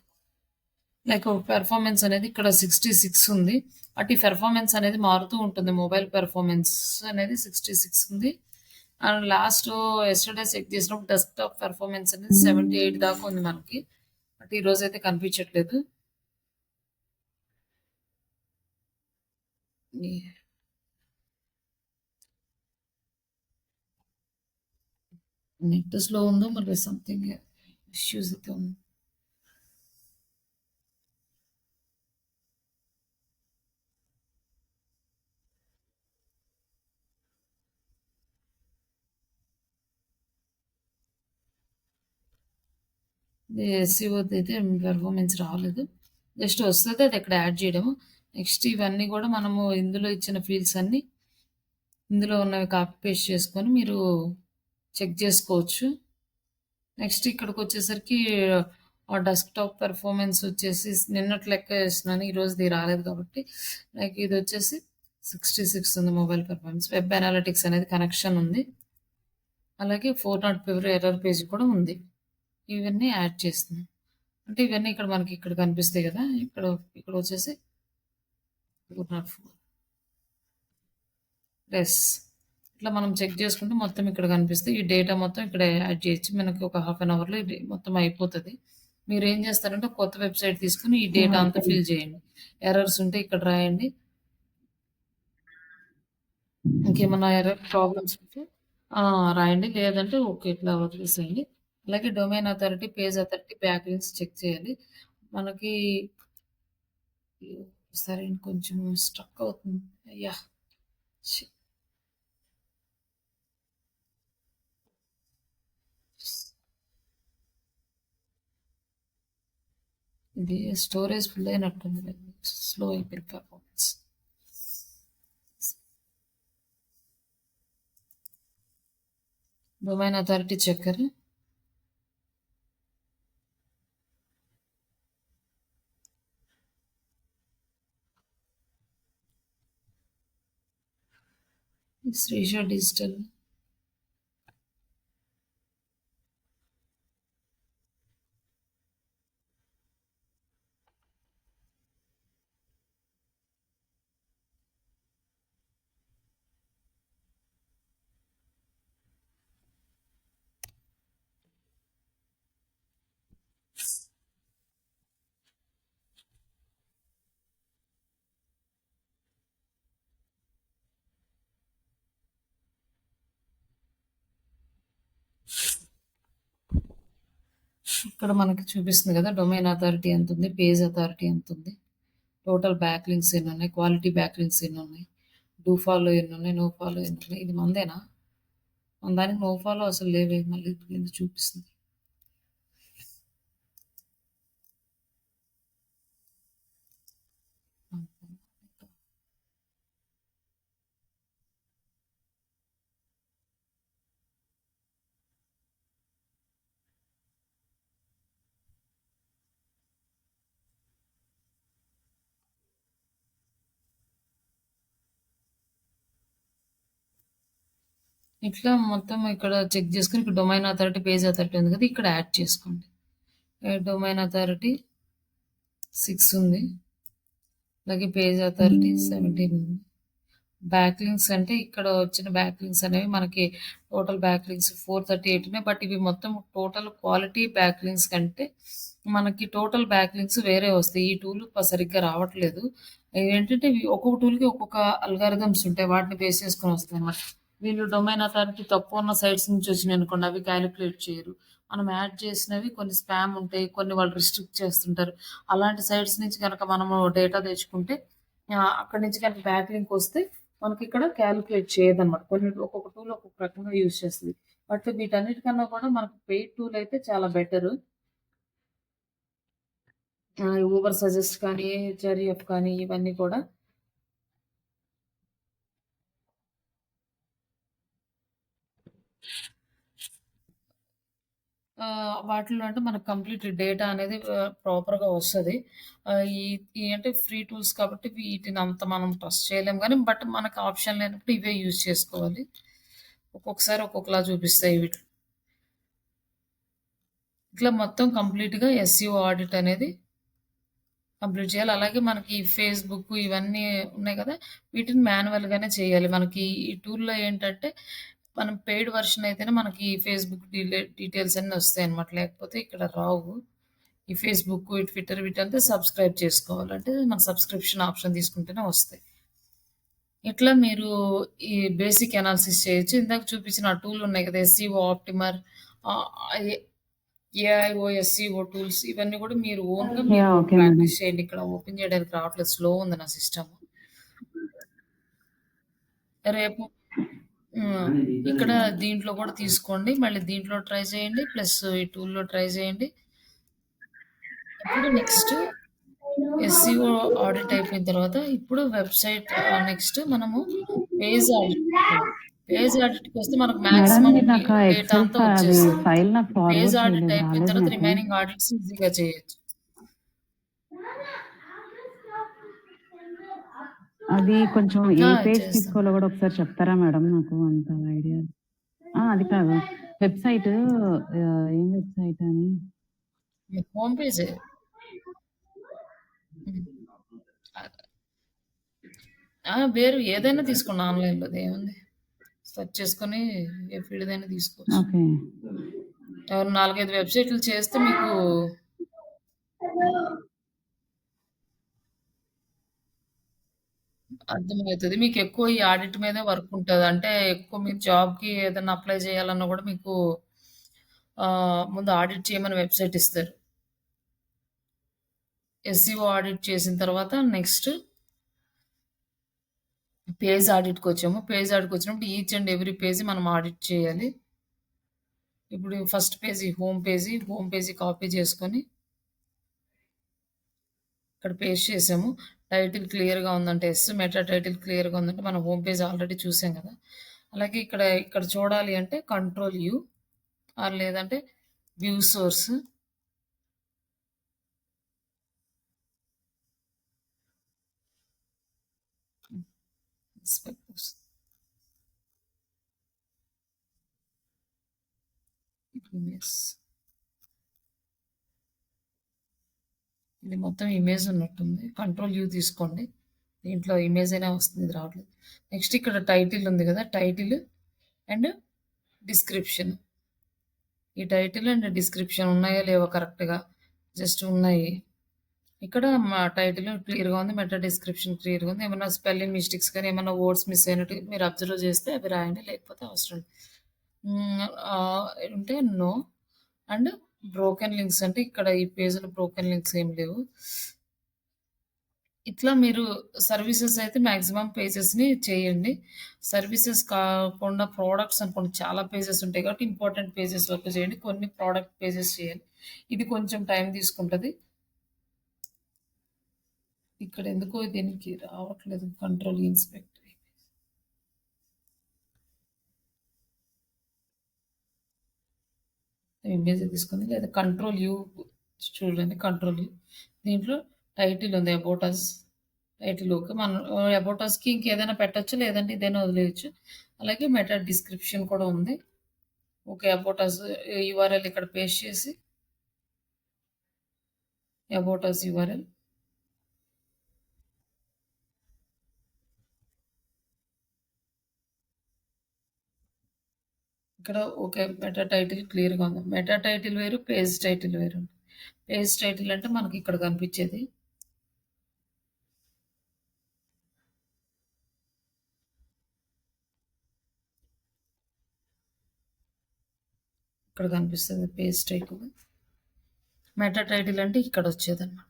లైక్ పెర్ఫార్మెన్స్ అనేది ఇక్కడ 66 ఉంది. బట్ ఈ పెర్ఫార్మెన్స్ అనేది మారుతూ ఉంటుంది. మొబైల్ పెర్ఫార్మెన్స్ అనేది 66 ఉంది. అండ్ యెస్టర్‌డే చెక్ చేసినప్పుడు డెస్క్‌టాప్ పెర్ఫార్మెన్స్ అనేది 78 దాకా ఉంది మనకి. బట్ ఈరోజైతే కనిపించట్లేదు. నెట్ స్లో ఉందో మరి సంథింగ్ ఇష్యూస్ అయితే ఉంది. ఇది ఎస్సీఓదైతే పెర్ఫార్మెన్స్ రాలేదు. జస్ట్ వస్తది. అది ఇక్కడ యాడ్ చేయడము. నెక్స్ట్ ఇవన్నీ గూడా మనము ఇందులో ఇచ్చిన ఫీల్డ్స్ అన్నీ ఇందులో ఉన్నవి కాపీ పేస్ట్ చేసుకొని మీరు చెక్ జేసుకోవచ్చు. నెక్స్ట్ ఇక్కడికొచ్చేసరికి డెస్క్‌టాప్ పెర్ఫార్మెన్స్ వచ్చేసి నిన్నటి లెక్క ఏస్తున్నాను. ఈరోజుది రాలేదు కాబట్టి లైక్ ఇదొచ్చేసి 66 ఉంది మొబైల్ పెర్ఫార్మెన్స్. వెబ్ అనలిటిక్స్ అనేది కనెక్షన్ ఉంది. అలాగే 404 ఎర్రర్ పేజ్ కూడా ఉంది. ఇవన్నీ యాడ్ చేస్తున్నాను. అంటే ఇవన్నీ ఇక్కడ మనకి ఇక్కడ కనిపిస్తాయి గదా! ఇక్కడొచ్చేసి 404 యెస్. ఇట్లా మనం చెక్ చేసుకుంటే మొత్తం ఇక్కడ కనిపిస్తాయి. ఈ డేటా మొత్తం ఇక్కడ యాడ్ చేయొచ్చు. మనకి ఒక హాఫ్ అన్ అవర్‌లో ఇది మొత్తం అయిపోతది. మీరేం చేస్తారంటే కొత్త వెబ్‌సైట్ తీసుకొని ఈ డేటా అంతా ఫిల్ చేయండి. ఎర్రర్స్ ఉంటే ఇక్కడ రాయండి. ఇంకేమన్నా ఎర్రర్ ప్రాబ్లమ్స్ ఉంటే రాయండి. లేదంటే ఓకే. ఇట్లా వదిలేసేయండి. అలాగే domain authority, page authority, back links check చేయాలి. మనకి సరే కొంచెం స్ట్రక్ అవుతుంది. అయ్యా! షి ఇది స్టోరేజ్ ఫుల్ అయినట్టుంది. స్లో అయిపోయింది performance. Domain authority checker. Srisha digital. ఇక్కడ మనకి చూపిస్తుంది కదా డొమైన్ అథారిటీ ఎంత ఉంది, పేజ్ అథారిటీ ఎంత ఉంది, టోటల్ బ్యాక్ లింక్స్ ఎన్ని ఉన్నాయి, క్వాలిటీ బ్యాక్ లింక్స్ ఎన్ని ఉన్నాయి, డూ ఫాలో ఎన్ని ఉన్నాయి, నో ఫాలో ఎన్ని ఉన్నాయి. ఇది మందేనా? మన దానికి నో ఫాలో అసలు లేవే. మళ్ళీ కింద చూపిస్తుంది. ఇట్లా మొత్తం ఇక్కడ చెక్ చేసుకొని ఇక్కడ డొమైన్ అథారిటీ, పేజ్ అథారిటీ ఉంది కదా, ఇక్కడ యాడ్ చేసుకోండి. డొమైన్ అథారిటీ 6 ఉంది. అలాగే పేజ్ అథారిటీ 17 ఉంది. బ్యాక్ లింక్స్ అంటే ఇక్కడ వచ్చిన బ్యాక్ లింక్స్ అనేవి మనకి టోటల్ బ్యాక్ లింక్స్ 438 ఉన్నాయి. బట్ ఇవి మొత్తం టోటల్ క్వాలిటీ బ్యాక్ లింక్స్ కంటే మనకి టోటల్ బ్యాక్ లింక్స్ వేరే వస్తాయి. ఈ టూల్ సరిగ్గా రావట్లేదు. ఏంటంటే ఇవి ఒక్కొక్క టూల్‌కి ఒక్కొక్క అల్గారిథమ్స్ ఉంటాయి. వాటిని బేస్ చేసుకొని వస్తాయన్నమాట. వీళ్ళు డొమైన్ అథారిటీ తక్కువ ఉన్న సైట్స్ నుంచి వచ్చినాయనుకోండి, అవి కాలిక్యులేట్ చేయరు. మనం యాడ్ చేసినవి కొన్ని స్పామ్ ఉంటాయి. కొన్ని వాళ్ళు రిస్ట్రిక్ట్ చేస్తుంటారు. అలాంటి సైట్స్ నుంచి గనక మనము డేటా తెచ్చుకుంటే అక్కడి నుంచి కనుక బ్యాక్ లింక్ వస్తే మనకి ఇక్కడ కాలిక్యులేట్ చేయదన్నమాట. ఒక్కొక్క టూల్ ఒక్కొక్క రకంగా యూజ్ చేస్తది. బట్ వీటన్నిటికన్నా కూడా మనకు పెయిడ్ టూల్ అయితే చాలా బెటరు. ఊబర్ సజెస్ట్ కానీ, హెచ్ఆర్‌ఎఫ్ కానీ ఇవన్నీ కూడా. వాటిల్లో అంటే మనకు కంప్లీట్ డేటా అనేది ప్రాపర్‌గా వస్తది. ఈ ఈ అంటే ఫ్రీ టూల్స్ కాబట్టి వీటిని అంత మనం ట్రస్ట్ చేయలేం గానీ, బట్ మనకు ఆప్షన్ లేనప్పుడు ఇవే యూజ్ చేసుకోవాలి. ఒక్కొక్కసారి ఒక్కొక్కలా చూపిస్తాయి వీటిలో. ఇట్లా మొత్తం కంప్లీట్‌గా ఎస్‌ఈఓ ఆడిట్ అనేది కంప్లీట్ చేయాలి. అలాగే మనకి ఫేస్‌బుక్ ఇవన్నీ ఉన్నాయి కదా! వీటిని మాన్యువల్‌గానే చేయాలి. మనకి ఈ టూల్‌లో ఏంటంటే మనం పెయిడ్ వెర్షన్ అయితేనే మనకి ఫేస్‌బుక్ డీటెయిల్స్ అన్నీ వస్తాయన్నమాట. లేకపోతే ఇక్కడ రావు. ఈ ఫేస్‌బుక్, ఈ ట్విట్టర్ వీటంతా సబ్స్క్రైబ్ చేసుకోవాలి. అంటే మన సబ్స్క్రిప్షన్ ఆప్షన్ తీసుకుంటేనే వస్తాయి. ఇట్లా మీరు ఈ బేసిక్ అనాలిసిస్ చేయొచ్చు. ఇందాక చూపించిన ఆ టూల్ ఉన్నాయి కదా! ఎస్‌ఈఓ ఆప్టిమర్, ఆహ్, ఏఐఓ, ఎస్‌ఈఓ టూల్స్ ఇవన్నీ కూడా మీరు ఓన్‌గా యాహ్! మీరు ఓకే మేడం. ప్రాక్టీస్ చేయండి. ఇక్కడ ఓపెన్ చేయడానికి రావట్లేదు. స్లో ఉంది నా సిస్టమ్. రేపు ఇక్కడ దీంట్లో కూడా తీసుకోండి. మళ్ళీ దీంట్లో ట్రై చేయండి. ప్లస్ ఈ టూల్‌లో ట్రై చేయండి. ఇప్పుడు నెక్స్ట్ ఎస్సీఓ ఆడిట్ అయిపోయిన తర్వాత ఇప్పుడు వెబ్సైట్ నెక్స్ట్ మనము పేజ్ ఆడిట్. పేజ్ ఆడిట్కి వస్తే మనకు మేడం మాక్సిమం మీరు నాకు ఆ డేటా ఎక్సెల్ అంతా అది వచ్చేస్తుంది. ఫైల్ నాకు పేజ్ ఫార్వర్డ్ ఆడిట్ చేయలేదు, అయిపోయిన రాలేదు తర్వాత నాకు. రిమైనింగ్ ఆడిట్స్ ఈజీగా చేయొచ్చు. అది కొంచెం ఏ పేజ్ చేస్తాను. తీసుకోవాలో కూడా ఒకసారి చెప్తారా మేడం? నాకు అంత ఐడియా. అది కాదు, వెబ్సైట్ ఏం వెబ్సైట్ అని. హోమ్ పేజే. వేరు ఏదైనా తీసుకోండి ఆన్లైన్లో, ఏముంది సెర్చ్ చేసుకొని ఏ ఫీల్డ్ అయినా తీసుకోవచ్చు. ఓకే. ఎవరు 4-5 వెబ్సైట్లు చేస్తే మీకు అర్థమవుతది. మీకు ఎక్కువ ఈ ఆడిట్ మీదే వర్క్ ఉంటది. అంటే ఎక్కువ మీరు జాబ్‌కి ఏదైనా అప్లై చేయాలన్నా కూడా మీకు ముందు ఆడిట్ చేయమని వెబ్సైట్ ఇస్తారు. ఎస్సీఓ ఆడిట్ చేసిన తర్వాత నెక్స్ట్ పేజ్ ఆడిట్‌కి వచ్చాము. పేజ్ ఆడిట్‌కి వచ్చినప్పుడు ఈచ్ అండ్ ఎవ్రీ పేజ్ మనం ఆడిట్ చేయాలి. ఇప్పుడు first page home page copy చేసుకొని ఇక్కడ పేస్ట్ చేసాము. టైటిల్ క్లియర్‌గా ఉందంటే యెస్, మెటా టైటిల్ క్లియర్‌గా ఉందంటే మనం హోమ్ పేజ్ ఆల్రెడీ చూసాం కదా! అలాగే ఇక్కడ చూడాలి అంటే కంట్రోల్ యూ ఆర్ లేదంటే వ్యూ సోర్స్. ఇది మొత్తం ఇమేజ్ ఉన్నట్టుంది. కంట్రోల్ యూ తీసుకోండి. దీంట్లో ఇమేజ్ అయినా వస్తుంది, ఇది రావట్లేదు. నెక్స్ట్ ఇక్కడ టైటిల్ ఉంది కదా, టైటిల్ అండ్ డిస్క్రిప్షన్. ఈ టైటిల్ అండ్ డిస్క్రిప్షన్ ఉన్నాయా లేవో కరెక్ట్‌గా, జస్ట్ ఉన్నాయి. ఇక్కడ మా టైటిల్ క్లియర్‌గా ఉంది. మెటా డిస్క్రిప్షన్ క్లియర్‌గా ఉంది. ఏమన్నా స్పెల్లింగ్ మిస్టేక్స్ కానీ ఏమన్నా వర్డ్స్ మిస్ అయినట్టు మీరు అబ్జర్వ్ చేస్తే అవి రాయండి, లేకపోతే అవసరం లేదు. ఉంటే నో. అండ్ బ్రోకెన్ లింక్స్ అంటే ఇక్కడ ఈ పేజ్‌లో బ్రోకెన్ లింక్స్ ఏమి లేవు. ఇట్లా మీరు సర్వీసెస్ అయితే మాక్సిమం పేజెస్‌ని చేయండి. సర్వీసెస్ కాకుండా ప్రొడక్ట్స్ అనుకోండి, చాలా పేజెస్ ఉంటాయి కాబట్టి ఇంపార్టెంట్ పేజెస్ వరకు చేయండి. కొన్ని ప్రొడక్ట్ పేజెస్ చేయాలి. ఇది కొంచెం టైం తీసుకుంటది. ఇక్కడ ఎందుకో దీనికి రావట్లేదు కంట్రోల్ ఇన్స్పెక్ట్. ఇమేజ్ తీసుకుంది లేదా కంట్రోల్ యూ చూడండి. కంట్రోల్ యూ దీంట్లో టైటిల్ ఉంది అబౌట్ అస్. Title okay. మనం అబౌట్ అస్‌కి ఇంకేదైనా పెట్టొచ్చు, లేదంటే ఇదైనా వదిలేయొచ్చు. అలాగే మెటా డిస్క్రిప్షన్ కూడా ఉంది. ఓకే. అబౌట్ అస్ యూఆర్ఎల్ ఇక్కడ పేస్ట్ చేసి అబౌట్ అస్ యూఆర్ఎల్. ఇక్కడ ఓకే. మెటా టైటిల్ క్లియర్‌గా ఉంది. మెటా టైటిల్ వేరు, పేజ్ టైటిల్ వేరు. పేజ్ టైటిల్ అంటే మనకి ఇక్కడ కనిపించేది. ఇక్కడ కనిపిస్తుంది పేజ్ టైటిల్. మెటా టైటిల్ అంటే ఇక్కడ వచ్చేదన్నమాట.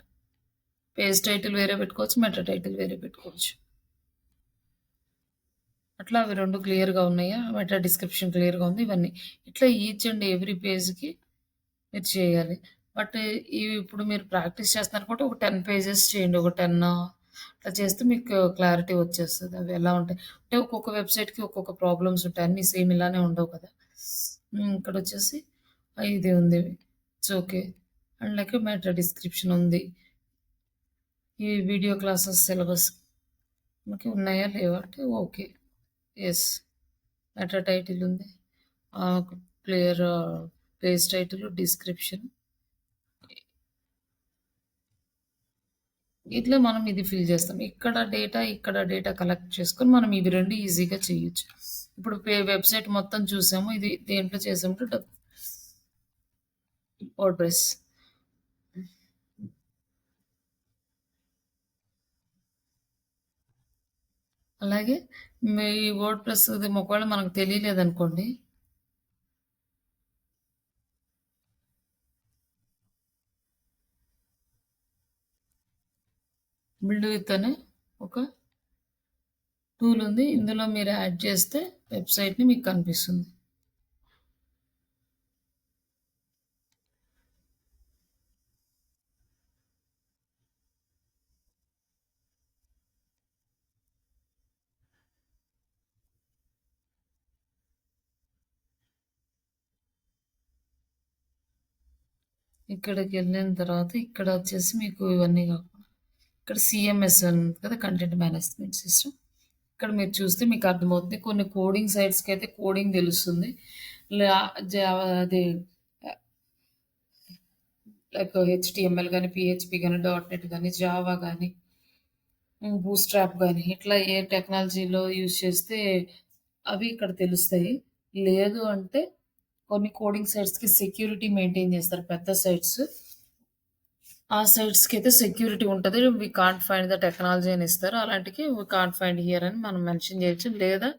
పేజ్ టైటిల్ వేరే పెట్టుకోవచ్చు, మెటా టైటిల్ వేరే పెట్టుకోవచ్చు. అట్లా అవి 2 క్లియర్‌గా ఉన్నాయా? మెటా డిస్క్రిప్షన్ క్లియర్‌గా ఉంది. ఇవన్నీ ఇట్లా ఈచ్ అండ్ ఎవ్రీ పేజ్‌కి మీరు చేయాలి. బట్ ఇవి ఇప్పుడు మీరు ప్రాక్టీస్ చేస్తున్నారు కాబట్టి ఒక 10 పేజెస్ చేయండి. ఒక 10 అట్లా చేస్తే మీకు క్లారిటీ వచ్చేస్తది. అవి ఎలా ఉంటాయి అంటే ఒక్కొక్క వెబ్‌సైట్‌కి ఒక్కొక్క ప్రాబ్లమ్స్ ఉంటాయి. అన్నీ సేమ్ ఇలానే ఉండవు కదా! ఇక్కడొచ్చేసి ఇది ఉంది. It's okay. And like meta description ఉంది. ఈ వీడియో క్లాసెస్ సిలబస్ మనకి ఉన్నాయా లేవా అంటే ఓకే. యెస్. మెటా టైటిల్ ఉంది. Clear page title, description. ఇట్లా మనం ఇది ఫిల్ చేస్తాం. ఇక్కడ డేటా కలెక్ట్ చేసుకొని మనం ఇవి 2 ఈజీగా చేయొచ్చు. ఇప్పుడు వెబ్‌సైట్ మొత్తం చూసాము. ఇది దేంట్లో చేసామంటే వర్డ్‌ప్రెస్. అలాగే మీ వర్డ్‌ప్రెస్ ఇది ఒకవేళ మనకు తెలియలేదనుకోండి, బిల్డ్ విత్ అనే ఒక టూల్ ఉంది. ఇందులో మీరు యాడ్ చేస్తే వెబ్‌సైట్‌ని మీకు కనిపిస్తుంది. ఇక్కడికి వెళ్ళిన తర్వాత ఇక్కడ వచ్చేసి మీకు ఇవన్నీ కాకుండా ఇక్కడ సిఎంఎస్ ఉంది కదా, కంటెంట్ మేనేజ్మెంట్ సిస్టమ్. ఇక్కడ మీరు చూస్తే మీకు అర్థమవుతుంది. కొన్ని కోడింగ్ సైట్స్కి అయితే కోడింగ్ తెలుస్తుంది. అది లైక్ హెచ్టిఎంఎల్ కానీ, పిహెచ్పి కానీ, డాట్ నెట్ కానీ, జావా కానీ, బూస్ట్రాప్ కానీ, ఇట్లా ఏ టెక్నాలజీలో యూజ్ చేస్తే అవి ఇక్కడ తెలుస్తాయి. లేదు అంటే కొన్ని కోడింగ్ సైట్స్కి సెక్యూరిటీ మెయింటైన్ చేస్తారు, పెద్ద సైట్స్. ఆ సైట్స్కి అయితే సెక్యూరిటీ ఉంటుంది. We can't find the technology అని ఇస్తారు. అలాంటికి వీ కాంట్ ఫైండ్ హియర్ అని మనం మెన్షన్ చేయొచ్చు. లేదా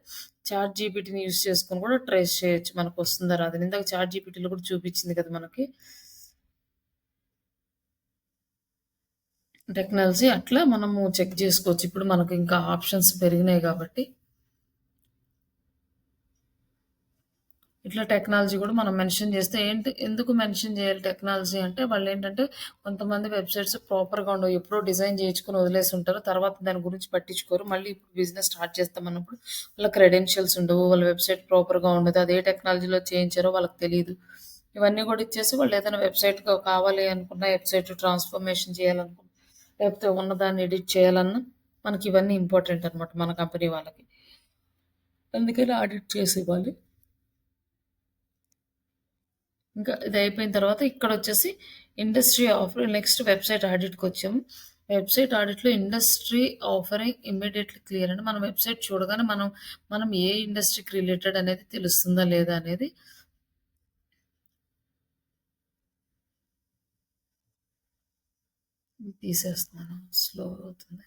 చాట్ జీపీటీని యూజ్ చేసుకొని కూడా ట్రేస్ చేయొచ్చు, మనకు వస్తుందా రాదని. ఇందాక చాట్ జీపీటీలో కూడా చూపించింది కదా మనకి టెక్నాలజీ. అట్లా మనము చెక్ చేసుకోవచ్చు. ఇప్పుడు మనకు ఇంకా ఆప్షన్స్ పెరిగినాయి కాబట్టి ఇట్లా టెక్నాలజీ కూడా మనం మెన్షన్ చేస్తే ఎందుకు మెన్షన్ చేయాలి టెక్నాలజీ అంటే, వాళ్ళు ఏంటంటే కొంతమంది వెబ్సైట్స్ ప్రాపర్గా ఉండవు, ఎప్పుడో డిజైన్ చేయించుకొని వదిలేసి ఉంటారు, తర్వాత దాని గురించి పట్టించుకోరు. మళ్ళీ ఇప్పుడు బిజినెస్ స్టార్ట్ చేస్తామన్నప్పుడు వాళ్ళ క్రెడెన్షియల్స్ ఉండవు, వాళ్ళ వెబ్సైట్ ప్రాపర్గా ఉండదు, అదే టెక్నాలజీలో చేయించారో వాళ్ళకి తెలియదు. ఇవన్నీ కూడా ఇచ్చేసి వాళ్ళు ఏదైనా వెబ్సైట్ కావాలి అనుకున్న, వెబ్సైట్ ట్రాన్స్ఫర్మేషన్ చేయాలనుకున్న, లేకపోతే ఉన్నదాన్ని ఎడిట్ చేయాలన్నా మనకి ఇవన్నీ ఇంపార్టెంట్ అనమాట మన కంపెనీ వాళ్ళకి. అందుకని ఆడిట్ చేసి ఇవ్వాలి. ఇంకా ఇది అయిపోయిన తర్వాత ఇక్కడ వచ్చేసి ఇండస్ట్రీ ఆఫర్. నెక్స్ట్ వెబ్సైట్ ఆడిట్కి వచ్చాము. వెబ్సైట్ ఆడిట్లో ఇండస్ట్రీ ఆఫరింగ్ ఇమ్మీడియట్లీ క్లియర్ అంటే మన వెబ్సైట్ చూడగానే మనం ఏ ఇండస్ట్రీకి రిలేటెడ్ అనేది తెలుస్తుందా లేదా అనేది తీసేస్తున్నాను, స్లో అవుతుంది.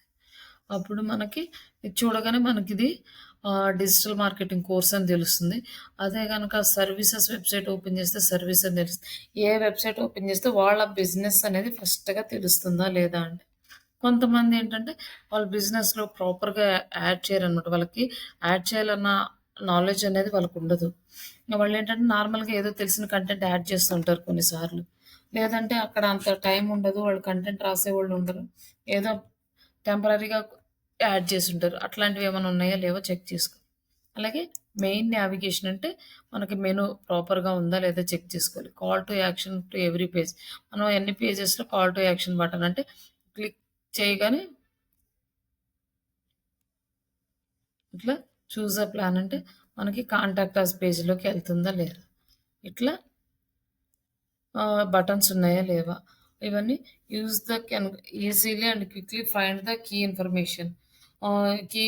అప్పుడు మనకి ఇది చూడగానే మనకి ఇది డిజిటల్ మార్కెటింగ్ కోర్స్ అని తెలుస్తుంది. అదే కనుక సర్వీసెస్ వెబ్సైట్ ఓపెన్ చేస్తే సర్వీస్ అని తెలుస్తుంది. ఏ వెబ్సైట్ ఓపెన్ చేస్తే వాళ్ళ బిజినెస్ అనేది ఫస్ట్గా తెలుస్తుందా లేదా అంటే, కొంతమంది ఏంటంటే వాళ్ళ బిజినెస్లో ప్రాపర్గా యాడ్ చేయరనమాట. వాళ్ళకి యాడ్ చేయాలన్న నాలెడ్జ్ అనేది వాళ్ళకు ఉండదు. వాళ్ళు ఏంటంటే నార్మల్గా ఏదో తెలిసిన కంటెంట్ యాడ్ చేస్తుంటారు కొన్నిసార్లు. లేదంటే అక్కడ అంత టైం ఉండదు, వాళ్ళు కంటెంట్ రాసేవాళ్ళు ఉండరు, ఏదో టెంపరరీగా యాడ్ చేసి ఉంటారు. అట్లాంటివి ఏమైనా ఉన్నాయా లేవో చెక్ చేసుకో. అలాగే మెయిన్ నావిగేషన్ అంటే మనకి మెనూ ప్రాపర్గా ఉందా లేదా చెక్ చేసుకోవాలి. Call to action to every page. మనం ఎన్ని పేజెస్లో కాల్ టు యాక్షన్ బటన్ అంటే క్లిక్ చేయగానే ఇట్లా చూజ్ అ ప్లాన్ అంటే మనకి కాంటాక్ట్ అస్ పేజ్లోకి వెళ్తుందా లేదా, ఇట్లా బటన్స్ ఉన్నాయా లేవా, ఇవన్నీ use the can easily and quickly find the key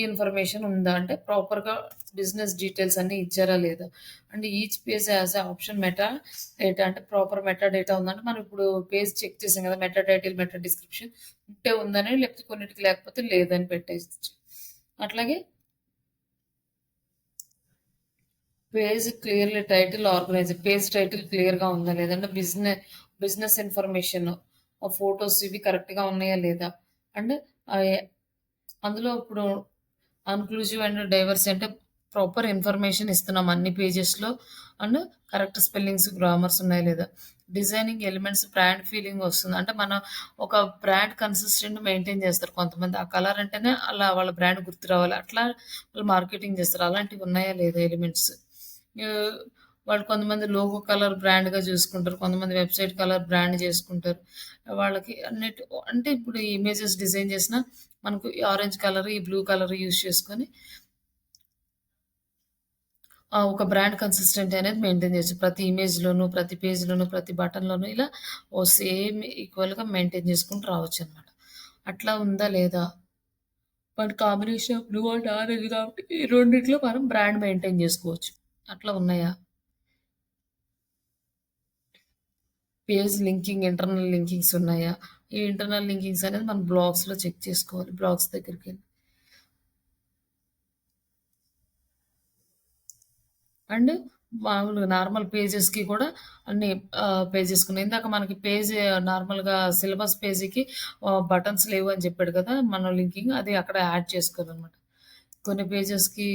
information ఉందా అంటే ప్రాపర్గా బిజినెస్ డీటెయిల్స్ అన్నీ ఇచ్చారా లేదా. And each page as option meta data అంటే ప్రాపర్ మెటా డేటా ఉందంటే మనం ఇప్పుడు పేజ్ చెక్ చేసాం కదా, మెటా టైటిల్ మెటా డిస్క్రిప్షన్ ఉంటే ఉందని, లేకపోతే కొన్నిటికి లేకపోతే లేదని పెట్టేసి. అట్లాగే page clearly title organise, page title క్లియర్గా ఉందా లేదంటే బిజినెస్ ఇన్ఫర్మేషన్ ఫొటోస్ ఇవి కరెక్ట్గా ఉన్నాయా లేదా. అండ్ అందులో ఇప్పుడు అన్క్లూజివ్ అండ్ డైవర్స్ అంటే ప్రాపర్ ఇన్ఫర్మేషన్ ఇస్తున్నాం అన్ని పేజెస్లో, అండ్ కరెక్ట్ స్పెల్లింగ్స్ గ్రామర్స్ ఉన్నాయా లేదా. డిజైనింగ్ ఎలిమెంట్స్ బ్రాండ్ ఫీలింగ్ వస్తుంది అంటే మన ఒక బ్రాండ్ కన్సిస్టెంట్ మెయింటైన్ చేస్తారు కొంతమంది, ఆ కలర్ అంటేనే అలా వాళ్ళ బ్రాండ్ గుర్తు రావాలి, అట్లా వాళ్ళు మార్కెటింగ్ చేస్తారు. అలాంటివి ఉన్నాయా లేదా ఎలిమెంట్స్. వాళ్ళు కొంతమంది లోగో కలర్ బ్రాండ్గా చూసుకుంటారు, కొంతమంది వెబ్సైట్ కలర్ బ్రాండ్ చేసుకుంటారు. వాళ్ళకి అన్నిటి అంటే ఇప్పుడు ఈ ఇమేజెస్ డిజైన్ చేసిన మనకు ఈ ఆరెంజ్ కలర్ ఈ బ్లూ కలర్ యూజ్ చేసుకొని ఒక బ్రాండ్ కన్సిస్టెంట్ అనేది మెయింటైన్ చేయొచ్చు. ప్రతి ఇమేజ్లోను, ప్రతి పేజ్లోను, ప్రతి బటన్లోను ఇలా సేమ్ ఈక్వల్గా మెయింటైన్ చేసుకుంటూ రావచ్చు అనమాట. అట్లా ఉందా లేదా. మన కాంబినేషన్ బ్లూ అండ్ ఆరెంజ్ కాబట్టి ఈ రెండిట్లో మనం బ్రాండ్ మెయింటైన్ చేసుకోవచ్చు. అట్లా ఉన్నాయా. పేజ్ లింకింగ్, ఇంటర్నల్ లింకింగ్స్ ఉన్నాయా. ఈ ఇంటర్నల్ లింకింగ్స్ అనేది మనం బ్లాగ్స్లో చెక్ చేసుకోవాలి. బ్లాగ్స్ దగ్గరికి వెళ్ళి అండ్ మామూలుగా నార్మల్ పేజెస్కి కూడా అన్ని పేజెస్ ఉన్నాయి. ఇందాక మనకి పేజ్ నార్మల్గా సిలబస్ పేజీకి బటన్స్ లేవు అని చెప్పాడు కదా మన లింకింగ్, అది అక్కడ యాడ్ చేసుకోవాలన్నమాట. కొన్ని పేజెస్కి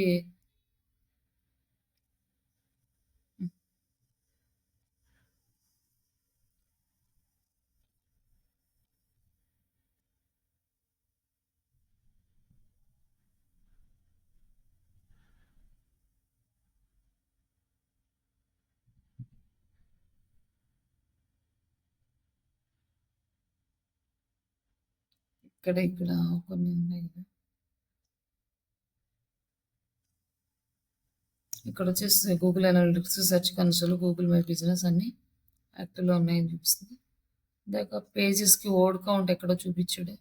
ఇక్కడ కొన్ని ఉన్నాయి కదా. ఇక్కడ వచ్చేసి Google analytics, search console, Google my business అన్ని యాక్టివ్లో ఉన్నాయని చూపిస్తుంది. ఇందాక పేజెస్కి వర్డ్ కౌంట్ ఎక్కడో చూపించాడు.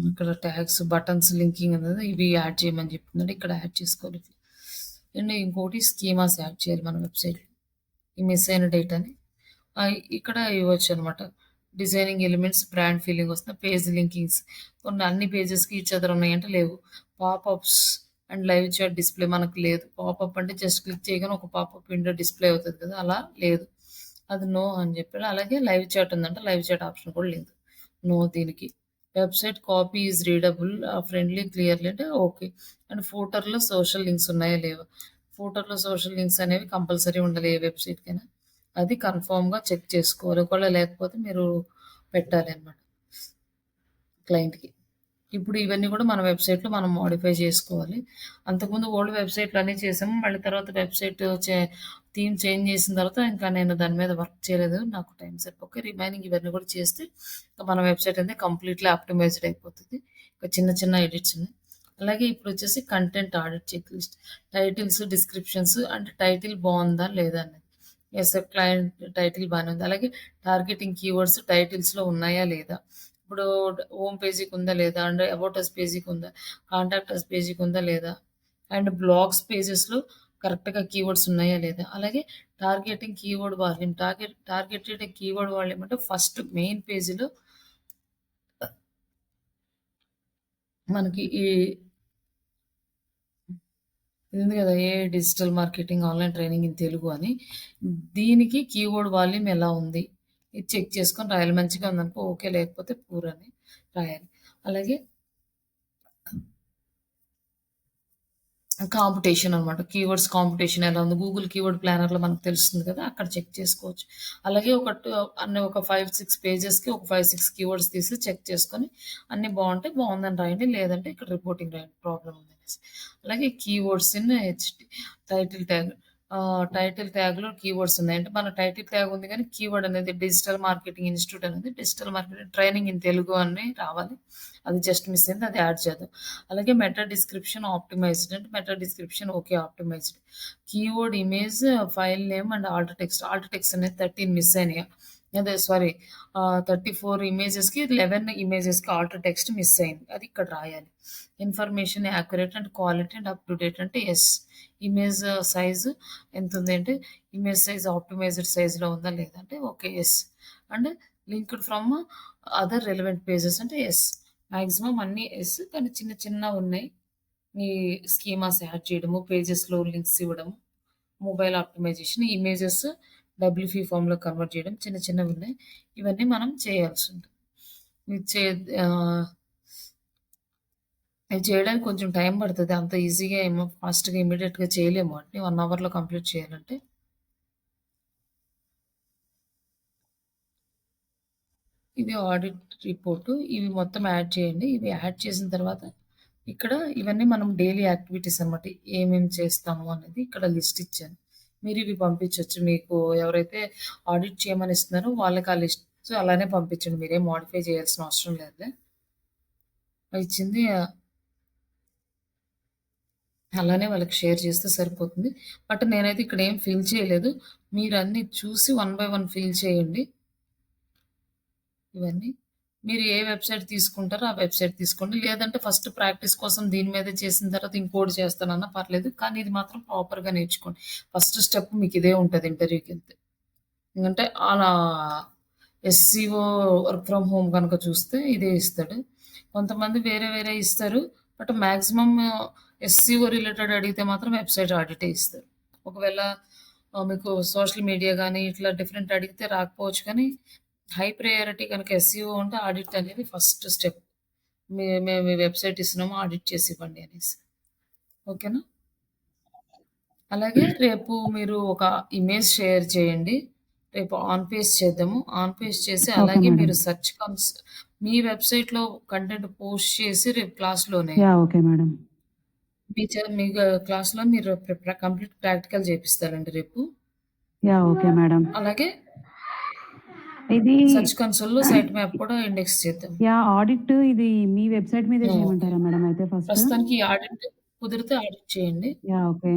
ఇక్కడ ట్యాగ్స్, బటన్స్, లింకింగ్ అనేది ఇవి యాడ్ చేయమని చెప్తున్నాడు. ఇక్కడ యాడ్ చేసుకోవాలి. అండ్ ఇంకోటి స్కీమాస్ యాడ్ చేయాలి మన వెబ్సైట్లో. ఈ మిస్ అయిన డేటాని ఇక్కడ ఇవ్వచ్చు అనమాట. డిజైనింగ్ ఎలిమెంట్స్, బ్రాండ్ ఫీలింగ్ వస్తుంది. పేజ్ లింకింగ్స్ కొన్ని అన్ని పేజెస్కి ఈచ్ అదర్ ఉన్నాయంటే లేవు. Popups and live chat display మనకు లేదు. పాపప్ అంటే జస్ట్ క్లిక్ చేయగానే ఒక పాపప్ విండో డిస్ప్లే అవుతుంది కదా, అలా లేదు. అది నో అని చెప్పాడు. అలాగే లైవ్ చాట్ ఉందంటే లైవ్ చాట్ ఆప్షన్ కూడా లేదు. నో దీనికి. Website copy is readable, friendly, clearly అంటే ఓకే. అండ్ ఫోటోలో సోషల్ లింక్స్ ఉన్నాయా లేవా. ఫోటోలో సోషల్ లింక్స్ అనేవి కంపల్సరీ ఉండాలి ఏ వెబ్సైట్కైనా. అది కన్ఫామ్గా చెక్ చేసుకోవాలి. ఒకవేళ లేకపోతే మీరు పెట్టాలి అన్నమాట క్లయింట్కి. ఇప్పుడు ఇవన్నీ కూడా మన వెబ్సైట్లో మనం మోడిఫై చేసుకోవాలి. అంతకుముందు ఓల్డ్ వెబ్సైట్లు అన్నీ చేసాము. మళ్ళీ తర్వాత వెబ్సైట్ థీమ్ చేంజ్ చేసిన తర్వాత ఇంకా నేను దాని మీద వర్క్ చేయలేదు. నాకు టైం సరిపోక రిమైనింగ్ ఇవన్నీ కూడా చేస్తే మన వెబ్సైట్ అనేది కంప్లీట్లీ ఆప్టిమైజ్డ్ అయిపోతుంది. ఇంకా చిన్న చిన్న ఎడిట్స్ ఉన్నాయి. అలాగే ఇప్పుడు వచ్చేసి content audit check list, titles, descriptions అంటే టైటిల్ బాగుందా లేదా అనేది. ఎస్ క్లయింట్ టైటిల్ బాగానే ఉంది. అలాగే టార్గెటింగ్ కీవర్డ్స్ టైటిల్స్లో ఉన్నాయా లేదా. ఇప్పుడు హోమ్ పేజీకి ఉందా లేదా, అండ్ అబౌట్ అస్ పేజీకి ఉందా, కాంటాక్ట్ అస్ పేజీకి ఉందా లేదా, అండ్ బ్లాగ్స్ పేజెస్లో కరెక్ట్గా కీవర్డ్స్ ఉన్నాయా లేదా. అలాగే targeting keyword volume, targeted keyword volume అంటే ఫస్ట్ మెయిన్ పేజీలో మనకి ఇది ఉంది కదా, a digital marketing online training in Telugu అని. దీనికి కీవర్డ్ వాల్యూమ్ ఎలా ఉంది ఇది చెక్ చేసుకొని రాయాలి. మంచిగా ఉందనుకో ఓకే, లేకపోతే పూర్ అని రాయాలి. అలాగే కాంపిటీషన్ అనమాట. కీవర్డ్స్ కాంపిటీషన్ ఎలా ఉంది, గూగుల్ కీవర్డ్ ప్లానర్లో మనకు తెలుస్తుంది కదా, అక్కడ చెక్ చేసుకోవచ్చు. అలాగే అన్ని ఒక 5-6 పేజెస్కి ఒక 5-6 కీవర్డ్స్ తీసి చెక్ చేసుకొని అన్నీ బాగుంటే బాగుందని రాయండి, లేదంటే ఇక్కడ రిపోర్టింగ్ రాయండి ప్రాబ్లం ఉంది అనేసి. అలాగే keywords in HT, title tag, title ట్యాగ్లో కీవర్డ్స్ ఉన్నాయి అంటే మన టైటిల్ ట్యాగ్ ఉంది కానీ కీవర్డ్ అనేది డిజిటల్ మార్కెటింగ్ ఇన్స్టిట్యూట్ అనేది digital marketing training in Telugu అని రావాలి. అది జస్ట్ మిస్ అయింది, అది యాడ్ చేద్దాం. అలాగే మెటా డిస్క్రిప్షన్ ఆప్టిమైజ్డ్ అంటే meta description okay optimised. Keyword image, file name and Alt text అనేది 13 మిస్ అయినాయి. అదే సారీ 34 ఇమేజెస్కి 11 ఇమేజెస్కి ఆల్ట్ టెక్స్ట్ మిస్ అయింది, అది ఇక్కడ రాయాలి. Information accurate and quality and up to date అంటే ఎస్. ఇమేజ్ సైజు ఎంత ఉంది అంటే ఇమేజ్ సైజ్ ఆప్టిమైజ్డ్ సైజులో ఉందా లేదా అంటే okay yes. And linked from other relevant pages అంటే ఎస్. మ్యాక్సిమం అన్నీ ఎస్, కానీ చిన్న చిన్న ఉన్నాయి. ఈ స్కీమాస్ యాడ్ చేయడము, పేజెస్లో లింక్స్ ఇవ్వడము, మొబైల్ ఆప్టిమైజేషన్, ఇమేజెస్ డబ్ల్యూపీ ఫామ్లో కన్వర్ట్ చేయడం, చిన్న చిన్నవి ఉన్నాయి. ఇవన్నీ మనం చేయాల్సి ఉంటుంది. ఇది ఇది చేయడానికి కొంచెం టైం పడుతుంది. అంత ఈజీగా ఏమో ఫాస్ట్గా ఇమీడియట్గా చేయలేము. వాటిని 1 అవర్లో కంప్లీట్ చేయాలంటే. ఇది ఆడిట్ రిపోర్టు. ఇవి మొత్తం యాడ్ చేయండి. ఇవి యాడ్ చేసిన తర్వాత ఇక్కడ ఇవన్నీ మనం డైలీ యాక్టివిటీస్ అనమాట. ఏమేమి చేస్తాము అనేది ఇక్కడ లిస్ట్ ఇచ్చాను. మీరు ఇవి పంపించవచ్చు. మీకు ఎవరైతే ఆడిట్ చేయమని ఇస్తున్నారో వాళ్ళకి ఆ లిస్ట్ అలానే పంపించండి. మీరేం మోడిఫై చేయాల్సిన అవసరం లేదు. ఇచ్చింది అలానే వాళ్ళకి షేర్ చేస్తే సరిపోతుంది. బట్ నేనైతే ఇక్కడ ఏం ఫిల్ చేయలేదు. మీరు అన్నీ చూసి 1 బై 1 ఫిల్ చేయండి. ఇవన్నీ మీరు ఏ వెబ్సైట్ తీసుకుంటారో ఆ వెబ్సైట్ తీసుకోండి. లేదంటే ఫస్ట్ ప్రాక్టీస్ కోసం దీని మీదే చేసిన తర్వాత ఇంకోటి చేస్తానన్నా పర్లేదు. కానీ ఇది మాత్రం ప్రాపర్‌గా నేర్చుకోండి. ఫస్ట్ స్టెప్ మీకు ఇదే ఉంటది ఇంటర్వ్యూకి వెళ్తే. ఎందుకంటే అలా ఎస్‌సీఓ వర్క్ ఫ్రమ్ హోమ్ కనుక చూస్తే ఇదే ఇస్తాడు. కొంతమంది వేరే వేరే ఇస్తారు. బట్ మాక్సిమం ఎస్‌సీఓ రిలేటెడ్ అడిగితే మాత్రం వెబ్సైట్ ఆడిటే ఇస్తారు. ఒకవేళ మీకు సోషల్ మీడియా గానీ ఇట్లా డిఫరెంట్ అడిగితే రాకపోవచ్చు, కానీ హై ప్రయారిటీ కనుక ఎస్‌సీఓ ఉంటే ఆడిట్ అనేది ఫస్ట్ స్టెప్. మేము ఈ వెబ్సైట్ ఇస్తున్నాము, ఆడిట్ చేసి ఇవ్వండి అనేసి. ఓకేనా? అలాగే రేపు మీరు ఒక ఇమేజ్ షేర్ చేయండి. రేపు ఆన్ పేజ్ చేద్దాము. ఆన్ పేజ్ చేసి ఓకే అలాగే మేడం. మీరు మీ వెబ్‌సైట్‌లో కంటెంట్ పోస్ట్ చేసి రేపు క్లాస్‌లోనే ఓకే మేడం. మీ క్లాస్‌లో మీరు కంప్లీట్ ప్రాక్టికల్ చేపిస్తారండి రేపు. Okay madam. అలాగే ఇది సెర్చ్ కన్సోల్‌లో సైట్ మ్యాప్ కూడా ఇండెక్స్ చేద్దాం. ఆడిట్ ఇది మీ వెబ్‌సైట్ మీదే ఓకే. చేయమంటారా మేడం అయితే ఫస్ట్? ప్రస్తుతానికి ఈ ఆడిట్ కుదిరితే ఆడిట్ చేయండి. ఓకే.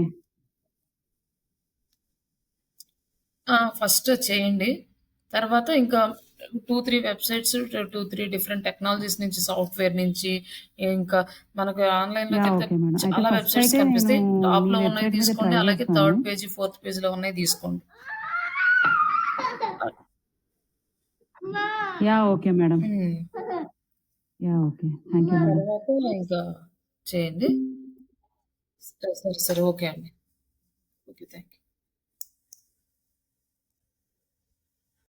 ఫస్ట్ చేయండి. తర్వాత ఇంకా 2, 3 వెబ్‌సైట్స్ 2, 3 డిఫరెంట్ టెక్నాలజీస్ నుంచి సాఫ్ట్‌వేర్ నుంచి ఇంకా మనకు ఆన్‌లైన్‌లోకెళ్తే ఓకే మేడం. అయితే చాలా ఫస్ట్ వెబ్‌సైట్స్ అయితే నేను కనిపిస్తాయి. మీ టాప్‌లో ఉన్నయి వెబ్‌సైట్ మీద తీసుకోండి. ట్రై అలాగే చేస్తాను. థర్డ్ పేజీ, ఫోర్త్ పేజీలో ఉన్నయి తీసుకోండి. Okay madam. హ్మ్. ఓకే. Thank you madam. తర్వాత ఇంకా చేయండి. సరే. ఓకే అండి. ఓకే. Thank you.